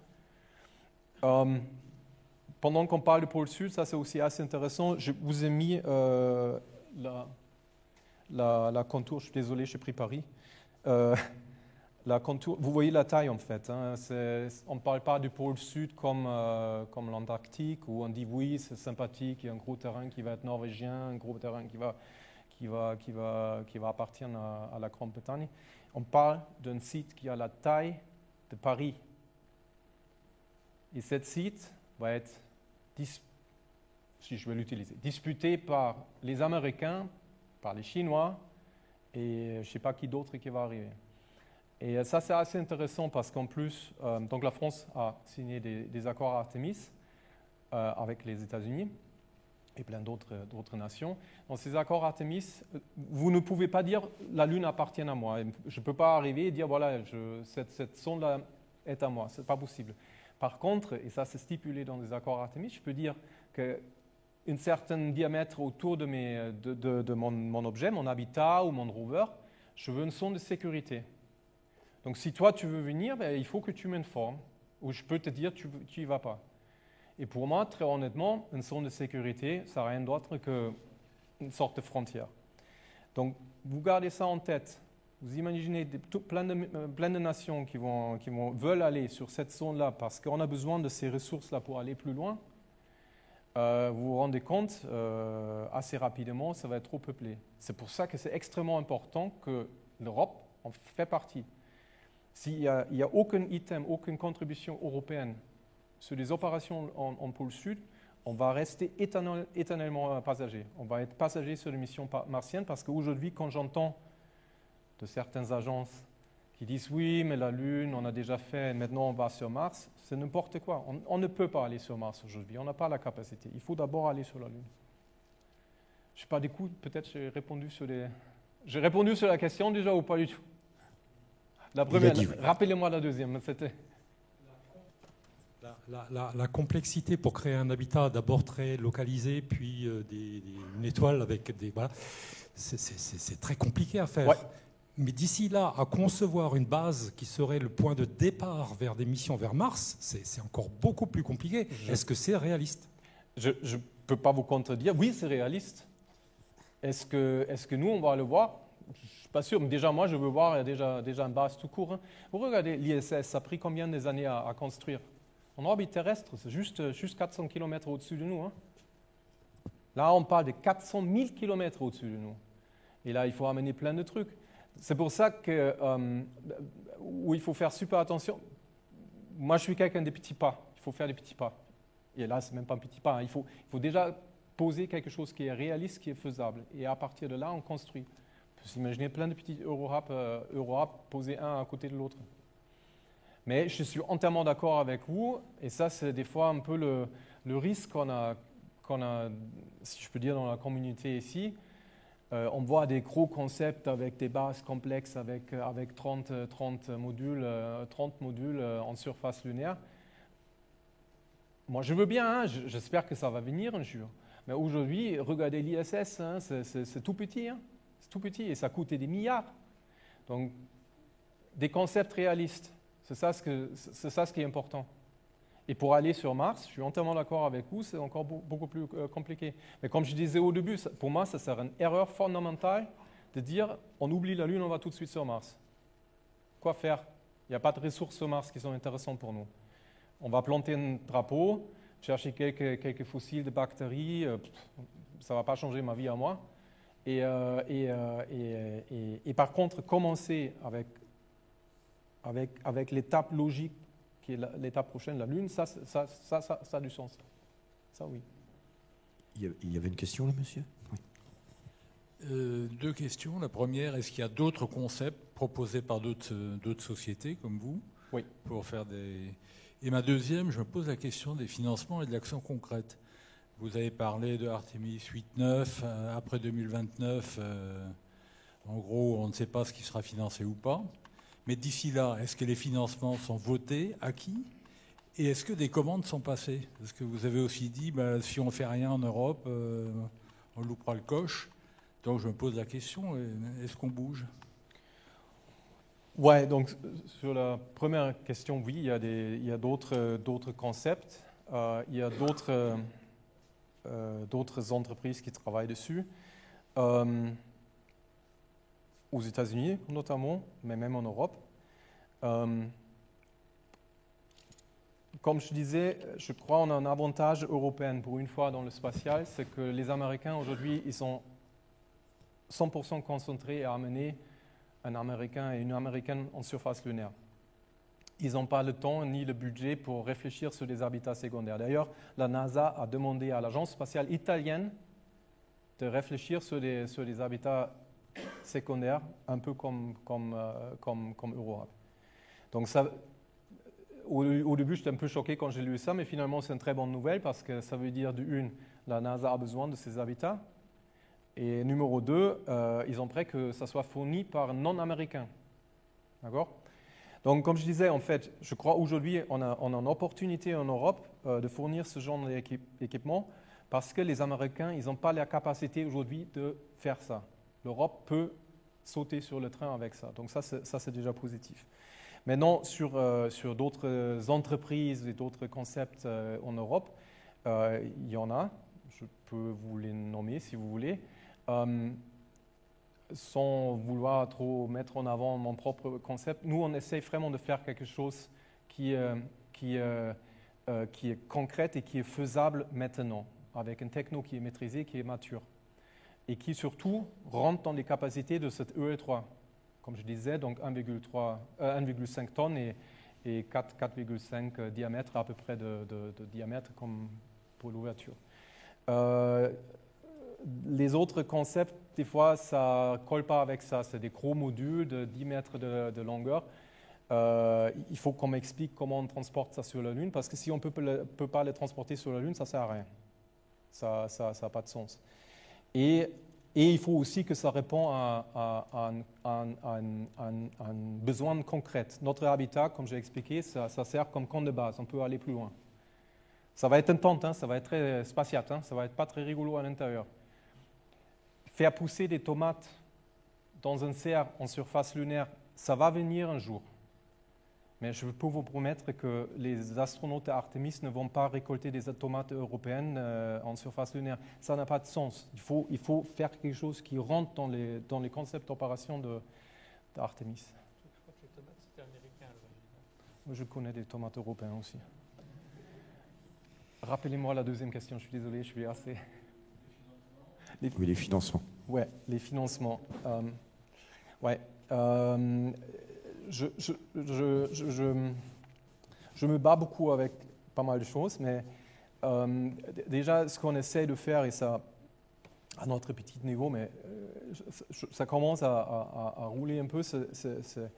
[SPEAKER 2] Pendant qu'on parle du pôle sud, ça c'est aussi assez intéressant. Je vous ai mis la contour, je suis désolé, j'ai pris Paris. La contour, vous voyez la taille en fait. Hein, on ne parle pas du pôle sud comme l'Antarctique où on dit oui, c'est sympathique, il y a un gros terrain qui va être norvégien, un gros terrain qui va appartenir à la Grande-Bretagne. On parle d'un site qui a la taille de Paris. Et ce site va être si je vais l'utiliser, disputé par les Américains, par les Chinois, et je ne sais pas qui d'autre qui va arriver. Et ça, c'est assez intéressant parce qu'en plus, donc la France a signé des accords Artemis avec les États-Unis et plein d'autres nations. Dans ces accords Artemis, vous ne pouvez pas dire « la Lune appartient à moi ». Je ne peux pas arriver et dire « voilà, cette sonde-là est à moi ». Ce n'est pas possible. Par contre, et ça c'est stipulé dans les accords Artemis, je peux dire qu'un certain diamètre autour de mon objet, mon habitat ou mon rover, je veux une sonde de sécurité. Donc si toi tu veux venir, ben, il faut que tu m'informes, ou je peux te dire tu n'y vas pas. Et pour moi, très honnêtement, une sonde de sécurité, ça n'a rien d'autre qu'une sorte de frontière. Donc vous gardez ça en tête. Vous imaginez plein de nations qui veulent aller sur cette sonde-là parce qu'on a besoin de ces ressources-là pour aller plus loin. Vous vous rendez compte, assez rapidement, ça va être trop peuplé. C'est pour ça que c'est extrêmement important que l'Europe en fait partie. S'il n'y a aucun item, aucune contribution européenne sur les opérations en pôle sud, on va rester éternellement passager. On va être passager sur les missions martiennes parce qu'aujourd'hui, quand j'entends de certaines agences qui disent « oui, mais la Lune, on a déjà fait, maintenant on va sur Mars », c'est n'importe quoi. On ne peut pas aller sur Mars aujourd'hui, on n'a pas la capacité. Il faut d'abord aller sur la Lune. Je ne sais pas, du coup, peut-être j'ai répondu sur la question déjà ou pas du tout? La première, rappelez-moi la deuxième, c'était...
[SPEAKER 7] La complexité pour créer un habitat d'abord très localisé, puis une étoile avec des... Voilà, c'est très compliqué à faire.
[SPEAKER 2] Ouais.
[SPEAKER 7] Mais d'ici là, à concevoir une base qui serait le point de départ vers des missions vers Mars, c'est encore beaucoup plus compliqué. Est-ce que c'est réaliste?
[SPEAKER 2] Je ne peux pas vous contredire. Oui, c'est réaliste. Est-ce que nous, on va le voir? Je ne suis pas sûr, mais déjà, moi, je veux voir déjà une base tout court. Hein. Vous regardez l'ISS, ça a pris combien d'années à construire? En orbite terrestre, c'est juste 400 km au-dessus de nous. Hein. Là, on parle de 400 000 km au-dessus de nous. Et là, il faut amener plein de trucs. C'est pour ça où il faut faire super attention. Moi, je suis quelqu'un des petits pas. Il faut faire des petits pas. Et là, ce n'est même pas un petit pas. Hein. Il faut déjà poser quelque chose qui est réaliste, qui est faisable. Et à partir de là, on construit. On peut s'imaginer plein de petits Eurohap posés un à côté de l'autre. Mais je suis entièrement d'accord avec vous. Et ça, c'est des fois un peu le risque qu'on a, si je peux dire, dans la communauté ici. On voit des gros concepts avec des bases complexes, avec 30 modules en surface lunaire. Moi, je veux bien, hein, j'espère que ça va venir un jour. Mais aujourd'hui, regardez l'ISS, hein, c'est tout petit. Hein, c'est tout petit et ça coûte des milliards. Donc, des concepts réalistes, c'est ça ce qui est important. Et pour aller sur Mars, je suis entièrement d'accord avec vous, c'est encore beaucoup plus compliqué. Mais comme je disais au début, pour moi, ça serait une erreur fondamentale de dire on oublie la Lune, on va tout de suite sur Mars. Quoi faire? Il n'y a pas de ressources sur Mars qui sont intéressantes pour nous. On va planter un drapeau, chercher quelques fossiles de bactéries, ça ne va pas changer ma vie à moi. Et par contre, commencer avec l'étape logique qui est l'étape prochaine, la Lune, ça a du sens. Ça, oui.
[SPEAKER 1] Il y avait une question là, monsieur? Oui.
[SPEAKER 8] Deux questions. La première, est-ce qu'il y a d'autres concepts proposés par d'autres sociétés comme vous?
[SPEAKER 2] Oui.
[SPEAKER 8] Pour faire des... Et ma deuxième, je me pose la question des financements et de l'action concrète. Vous avez parlé de Artemis 8-9, après 2029, en gros, on ne sait pas ce qui sera financé ou pas. Mais d'ici là, est-ce que les financements sont votés, acquis? Et est-ce que des commandes sont passées? Parce que vous avez aussi dit, si on ne fait rien en Europe, on loupera le coche. Donc je me pose la question, est-ce qu'on bouge?
[SPEAKER 2] Ouais, donc sur la première question, oui, il y a d'autres concepts. Il y a d'autres entreprises qui travaillent dessus. Aux États-Unis notamment, mais même en Europe. Comme je disais, je crois qu'on a un avantage européen pour une fois dans le spatial, c'est que les Américains aujourd'hui, ils sont 100% concentrés à amener un Américain et une Américaine en surface lunaire. ils n'ont pas le temps ni le budget pour réfléchir sur les habitats secondaires. D'ailleurs, la NASA a demandé à l'Agence spatiale italienne de réfléchir sur les habitats secondaires, un peu comme Europe. Donc ça, au début, j'étais un peu choqué quand j'ai lu ça, mais finalement, c'est une très bonne nouvelle parce que ça veut dire, la NASA a besoin de ces habitats. Et numéro 2, ils ont prêt que ça soit fourni par un non-américain. D'accord ? Donc, comme je disais, en fait, je crois aujourd'hui, on a une opportunité en Europe de fournir ce genre d'équipement parce que les Américains, ils n'ont pas la capacité aujourd'hui de faire ça. L'Europe peut sauter sur le train avec ça. Donc ça, c'est déjà positif. Maintenant, sur d'autres entreprises et d'autres concepts en Europe, il y en a. Je peux vous les nommer si vous voulez. Sans vouloir trop mettre en avant mon propre concept, nous, on essaie vraiment de faire quelque chose qui est concrète et qui est faisable maintenant, avec une techno qui est maîtrisée, qui est mature, et qui surtout rentre dans les capacités de cette UE3. Comme je disais, donc 1,5 tonnes et 4,5 diamètres à peu près de diamètre comme pour l'ouverture. Les autres concepts, des fois, ça ne colle pas avec ça. C'est des gros modules de 10 mètres de longueur. Il faut qu'on m'explique comment on transporte ça sur la Lune, parce que si on ne peut pas le transporter sur la Lune, ça ne sert à rien. Ça n'a pas de sens. Et il faut aussi que ça réponde à un besoin concret. Notre habitat, comme j'ai expliqué, ça sert comme camp de base. On peut aller plus loin. Ça va être une tente, hein, ça va être très spartiate, hein, ça va être pas très rigolo à l'intérieur. Faire pousser des tomates dans un serre en surface lunaire, ça va venir un jour. Mais je peux vous promettre que les astronautes à Artemis ne vont pas récolter des tomates européennes en surface lunaire. Ça n'a pas de sens. Il faut faire quelque chose qui rentre dans les concepts d'opération d'Artemis.
[SPEAKER 3] Je crois que les tomates, c'était américain.
[SPEAKER 2] Moi, je connais des tomates européennes aussi. Rappelez-moi la deuxième question, je suis désolé, je suis assez...
[SPEAKER 1] Oui, les financements.
[SPEAKER 2] Oui, les financements. Je me bats beaucoup avec pas mal de choses, mais déjà, ce qu'on essaie de faire, et ça, à notre petit niveau, mais ça commence à rouler un peu, c'est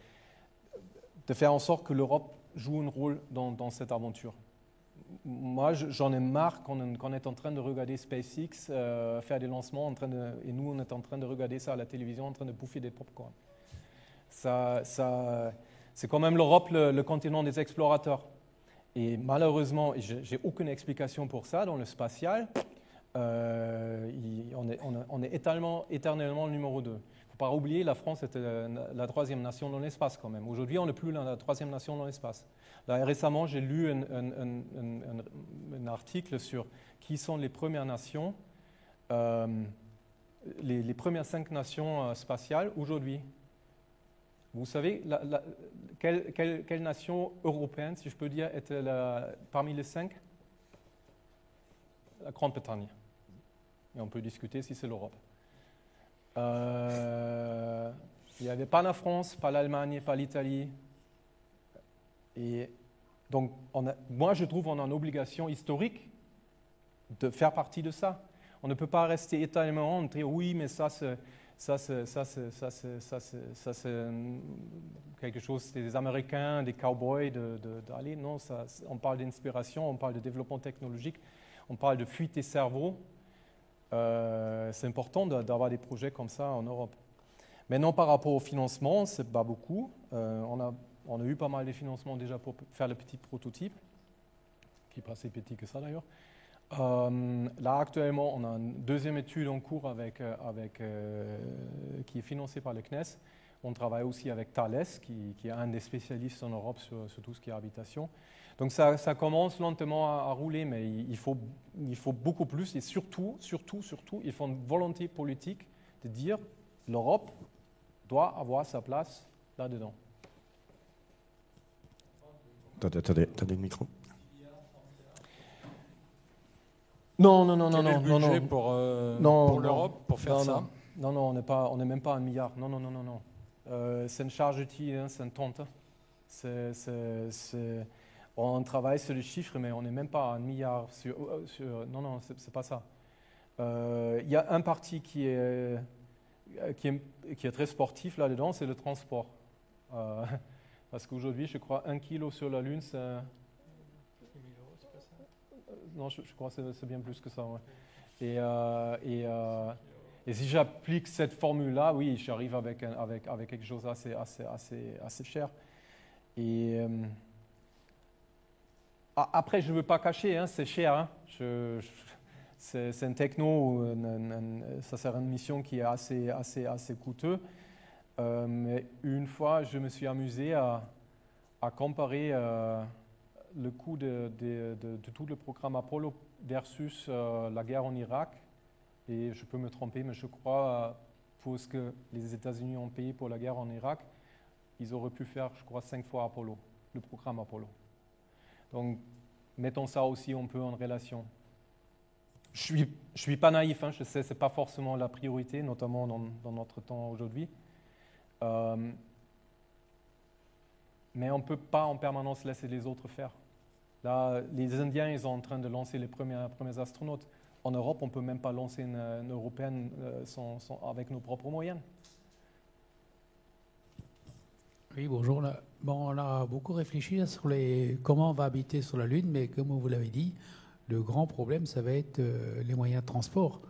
[SPEAKER 2] de faire en sorte que l'Europe joue un rôle dans cette aventure. Moi, j'en ai marre qu'on est en train de regarder SpaceX faire des lancements, et nous, on est en train de regarder ça à la télévision, en train de bouffer des pop-corn. C'est quand même l'Europe, le continent des explorateurs. Et malheureusement, j'ai aucune explication pour ça dans le spatial. On est éternellement le numéro 2. Il ne faut pas oublier, la France était la troisième nation dans l'espace quand même. Aujourd'hui, on n'est plus la troisième nation dans l'espace. Là, récemment, j'ai lu un article sur qui sont les Premières Nations, les premières 5 nations spatiales aujourd'hui. Vous savez, quelle nation européenne, si je peux dire, était parmi les 5 ? La Grande-Bretagne. Et on peut discuter si c'est l'Europe. Il n'y avait pas la France, pas l'Allemagne, pas l'Italie. Et donc, moi, je trouve qu'on a une obligation historique de faire partie de ça. On ne peut pas rester éternellement en dire oui, mais ça c'est quelque chose des Américains, des cowboys d'aller. Non, on parle d'inspiration, on parle de développement technologique, on parle de fuite des cerveaux. C'est important d'avoir des projets comme ça en Europe. Maintenant, par rapport au financement, c'est pas beaucoup. On a eu pas mal de financements déjà pour faire le petit prototype, qui n'est pas si petit que ça d'ailleurs. Là, actuellement, on a une deuxième étude en cours qui est financée par le CNES. On travaille aussi avec Thales, qui est un des spécialistes en Europe sur tout ce qui est habitation. Donc ça commence lentement à rouler, mais il faut beaucoup plus. Et surtout, il faut une volonté politique de dire l'Europe doit avoir sa place là-dedans.
[SPEAKER 1] Attendez le micro.
[SPEAKER 2] Non.
[SPEAKER 8] Quel est le budget pour l'Europe pour faire ça ?
[SPEAKER 2] Non, on n'est même pas à 1 milliard. Non. C'est une charge utile, hein, c'est une tente. On travaille sur les chiffres, mais on n'est même pas à 1 milliard. Non, c'est pas ça. Il y a un parti qui est très sportif là-dedans, c'est le transport. Parce qu'aujourd'hui, je crois, 1 kilo sur la Lune, c'est...
[SPEAKER 3] 10 000 euros, c'est pas ça?
[SPEAKER 2] Non, je crois que c'est bien plus que ça. Ouais. Et si j'applique cette formule-là, oui, j'arrive avec quelque chose assez cher. Et après, je ne veux pas cacher, hein, c'est cher. Hein. C'est un techno, ça sert à une mission qui est assez coûteux. Mais une fois, je me suis amusé à comparer le coût de tout le programme Apollo versus la guerre en Irak. Et je peux me tromper, mais je crois, pour ce que les États-Unis ont payé pour la guerre en Irak, ils auraient pu faire, je crois, 5 fois Apollo, le programme Apollo. Donc, mettons ça aussi un peu en relation. Je suis pas naïf, hein, je sais, ce n'est pas forcément la priorité, notamment dans notre temps aujourd'hui. Mais on ne peut pas en permanence laisser les autres faire. Là, les Indiens, ils sont en train de lancer les premiers astronautes. En Europe, on ne peut même pas lancer une européenne avec nos propres moyens.
[SPEAKER 9] Oui, bonjour. Bon, on a beaucoup réfléchi sur comment on va habiter sur la Lune, mais comme vous l'avez dit, le grand problème, ça va être les moyens de transport.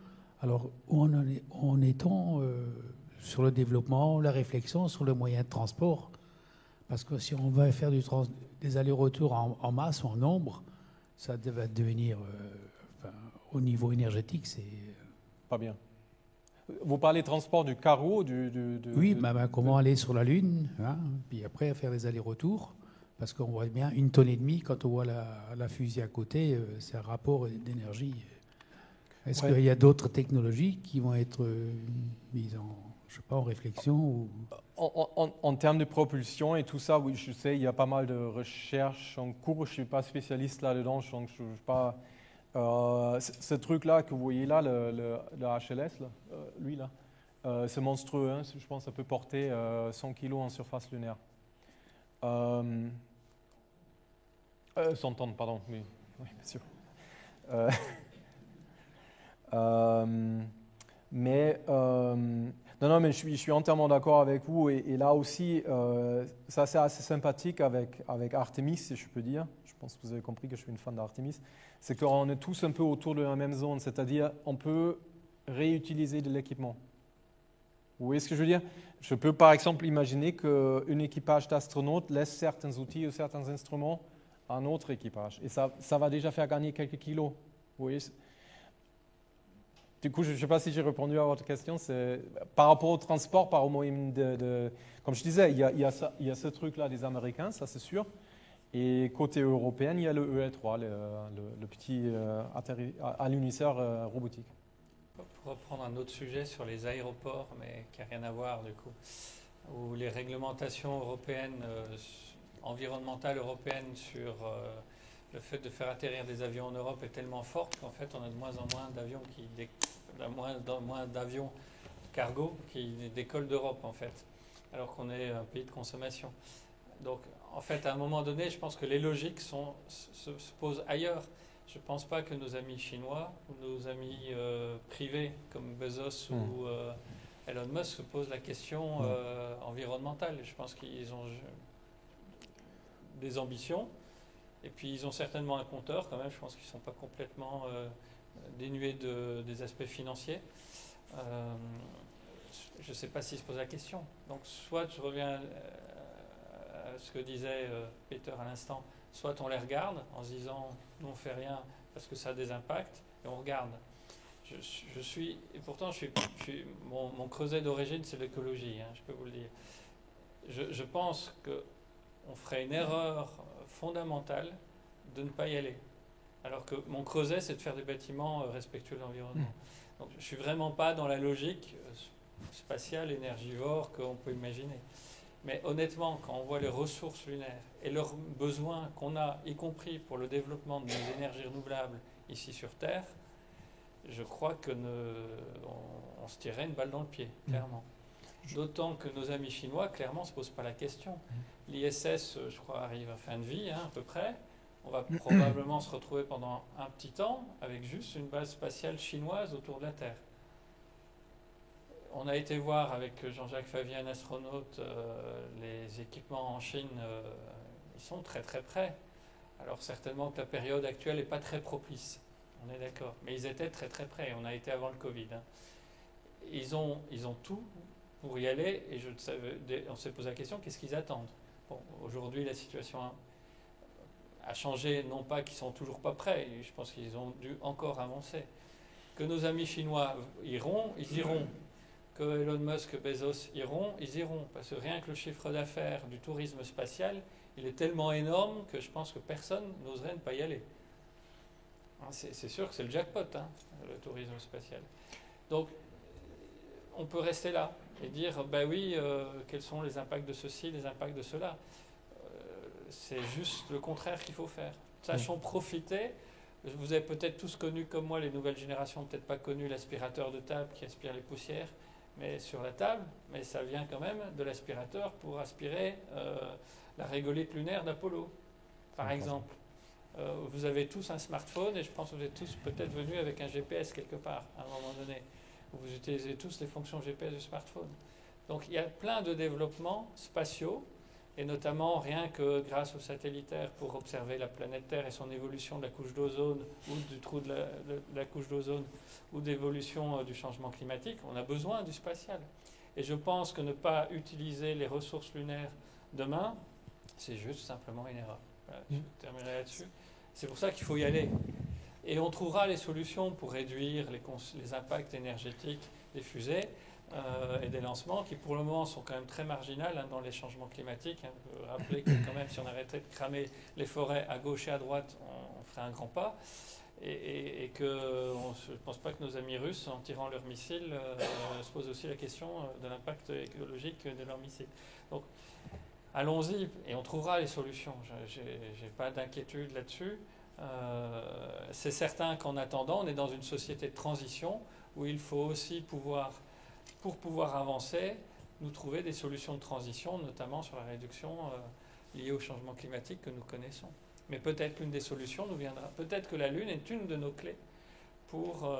[SPEAKER 9] Alors, où en est-on sur le développement, la réflexion sur le moyen de transport? Parce que si on va faire des allers-retours en masse ou en nombre, ça va devenir... au niveau énergétique, c'est...
[SPEAKER 2] Pas bien. Vous parlez transport du carreau,
[SPEAKER 9] Oui, comment aller sur la Lune, hein, puis après faire des allers-retours, parce qu'on voit bien 1,5 tonne, quand on voit la fusée à côté, c'est un rapport d'énergie. Est-ce qu'il y a d'autres technologies qui vont être mises en réflexion ou...
[SPEAKER 2] En termes de propulsion et tout ça, oui, je sais, il y a pas mal de recherches en cours. Je ne suis pas spécialiste là-dedans, donc je ne suis pas... ce truc-là que vous voyez là, le HLS, là, lui là, c'est monstrueux, hein, je pense que ça peut porter 100 kg en surface lunaire. 100 tonnes, pardon, oui, bien sûr. Mais je suis entièrement d'accord avec vous et là aussi, ça c'est assez sympathique avec Artemis, si je peux dire. Je pense que vous avez compris que je suis une fan d'Artemis. C'est qu'on est tous un peu autour de la même zone, c'est-à-dire on peut réutiliser de l'équipement. Vous voyez ce que je veux dire? Je peux par exemple imaginer qu'un équipage d'astronautes laisse certains outils ou certains instruments à un autre équipage. Et ça va déjà faire gagner quelques kilos. Vous voyez? Du coup, je ne sais pas si j'ai répondu à votre question. C'est par rapport au transport, par au moyen comme je disais, il y a ce truc-là des Américains, ça c'est sûr. Et côté européen, il y a le EL3, le petit alunisseur robotique.
[SPEAKER 3] Pour reprendre un autre sujet sur les aéroports, mais qui n'a rien à voir du coup, où les réglementations européennes, environnementales européennes sur le fait de faire atterrir des avions en Europe est tellement forte qu'en fait on a de moins en moins d'avions moins d'avions cargo qui décollent d'Europe en fait, alors qu'on est un pays de consommation. Donc en fait à un moment donné, je pense que les logiques se posent ailleurs. Je ne pense pas que nos amis chinois ou nos amis privés comme Bezos ou Elon Musk se posent la question environnementale. Je pense qu'ils ont des ambitions et puis ils ont certainement un compteur quand même. Je pense qu'ils ne sont pas complètement dénués des aspects financiers. Je ne sais pas s'ils se posent la question. Donc soit je reviens à ce que disait Peter à l'instant, soit on les regarde en se disant nous on ne fait rien parce que ça a des impacts et on regarde. Et pourtant mon creuset d'origine c'est l'écologie, hein, je peux vous le dire. Je pense qu'on ferait une erreur fondamentale de ne pas y aller. Alors que mon creuset c'est de faire des bâtiments respectueux de l'environnement. Donc je ne suis vraiment pas dans la logique spatiale, énergivore qu'on peut imaginer. Mais honnêtement, quand on voit les ressources lunaires et leurs besoins qu'on a, y compris pour le développement de nos énergies renouvelables ici sur Terre, je crois qu'on se tirerait une balle dans le pied, clairement. D'autant que nos amis chinois, clairement, ne se posent pas la question. L'ISS, je crois, arrive à fin de vie, à peu près. On va probablement se retrouver pendant un petit temps avec juste une base spatiale chinoise autour de la Terre. On a été voir avec Jean-Jacques Favien, astronaute, les équipements en Chine, ils sont très très près. Alors certainement que la période actuelle n'est pas très propice, on est d'accord. Mais ils étaient très très près, on a été avant le Covid. Ils ont tout pour y aller, et on s'est posé la question, qu'est-ce qu'ils attendent? Bon, aujourd'hui, la situation a changé, non pas qu'ils ne sont toujours pas prêts, je pense qu'ils ont dû encore avancer. Que nos amis chinois iront, ils iront. Que Elon Musk, Bezos iront, ils iront. Parce que rien que le chiffre d'affaires du tourisme spatial, il est tellement énorme que je pense que personne n'oserait ne pas y aller. C'est sûr que c'est le jackpot, hein, le tourisme spatial. Donc, on peut rester là et dire, ben oui, quels sont les impacts de ceci, les impacts de cela. C'est juste le contraire qu'il faut faire. Sachons profiter. Vous avez peut-être tous connu, comme moi, les nouvelles générations n'ont peut-être pas connu l'aspirateur de table qui aspire les poussières, mais sur la table, mais ça vient quand même de l'aspirateur pour aspirer la régolithe lunaire d'Apollo, par exemple. Vous avez tous un smartphone, et je pense que vous êtes tous peut-être venus avec un GPS quelque part, à un moment donné. Vous utilisez tous les fonctions GPS du smartphone. Donc il y a plein de développements spatiaux, et notamment rien que grâce au satellitaire pour observer la planète Terre et son évolution de la couche d'ozone ou du trou de la couche d'ozone ou d'évolution du changement climatique, on a besoin du spatial. Et je pense que ne pas utiliser les ressources lunaires demain, c'est juste simplement une erreur. Voilà, je terminerai là-dessus. C'est pour ça qu'il faut y aller. Et on trouvera les solutions pour réduire les impacts énergétiques des fusées et des lancements qui pour le moment sont quand même très marginales dans les changements climatiques. Je veux rappeler que quand même si on arrêtait de cramer les forêts à gauche et à droite, on ferait un grand pas. Et que je ne pense pas que nos amis russes, en tirant leurs missiles, se posent aussi la question de l'impact écologique de leurs missiles. Donc allons-y et on trouvera les solutions. Je n'ai pas d'inquiétude là-dessus. C'est certain qu'en attendant, on est dans une société de transition où il faut aussi pour pouvoir avancer, nous trouver des solutions de transition, notamment sur la réduction liée au changement climatique que nous connaissons. Mais peut-être qu'une des solutions nous viendra. Peut-être que la Lune est une de nos clés pour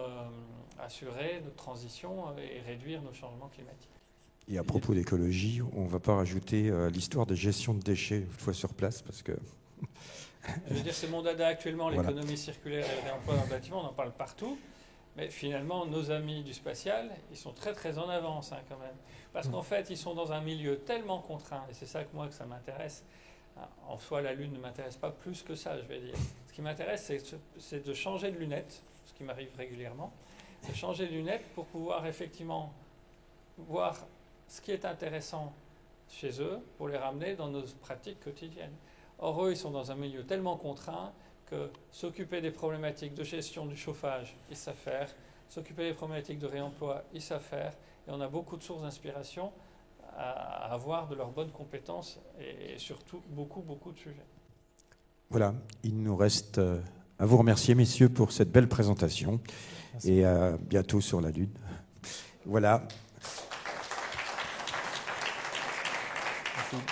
[SPEAKER 3] assurer notre transition et réduire nos changements climatiques.
[SPEAKER 1] Et à propos d'écologie, on ne va pas rajouter l'histoire de gestion de déchets une fois sur place, parce que...
[SPEAKER 3] Je veux dire, c'est mon dada actuellement, l'économie circulaire et le réemploi dans le bâtiment, on en parle partout. Mais finalement, nos amis du spatial, ils sont très très en avance quand même. Parce qu'en fait, ils sont dans un milieu tellement contraint, et c'est ça que ça m'intéresse. En soi, la Lune ne m'intéresse pas plus que ça, je vais dire. Ce qui m'intéresse, c'est de changer de lunettes, ce qui m'arrive régulièrement, de changer de lunettes pour pouvoir effectivement voir ce qui est intéressant chez eux pour les ramener dans nos pratiques quotidiennes. Or, eux, ils sont dans un milieu tellement contraint que s'occuper des problématiques de gestion du chauffage, ils savent faire. S'occuper des problématiques de réemploi, ils savent faire. Et on a beaucoup de sources d'inspiration à avoir de leurs bonnes compétences et surtout beaucoup de sujets.
[SPEAKER 1] Voilà, il nous reste à vous remercier, messieurs, pour cette belle présentation. Merci. Et à bientôt sur la Lune. Voilà.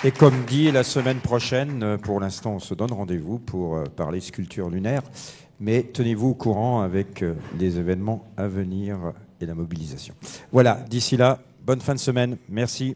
[SPEAKER 1] Et comme dit, la semaine prochaine, pour l'instant, on se donne rendez-vous pour parler sculpture lunaire. Mais tenez-vous au courant avec les événements à venir et la mobilisation. Voilà, d'ici là, bonne fin de semaine. Merci.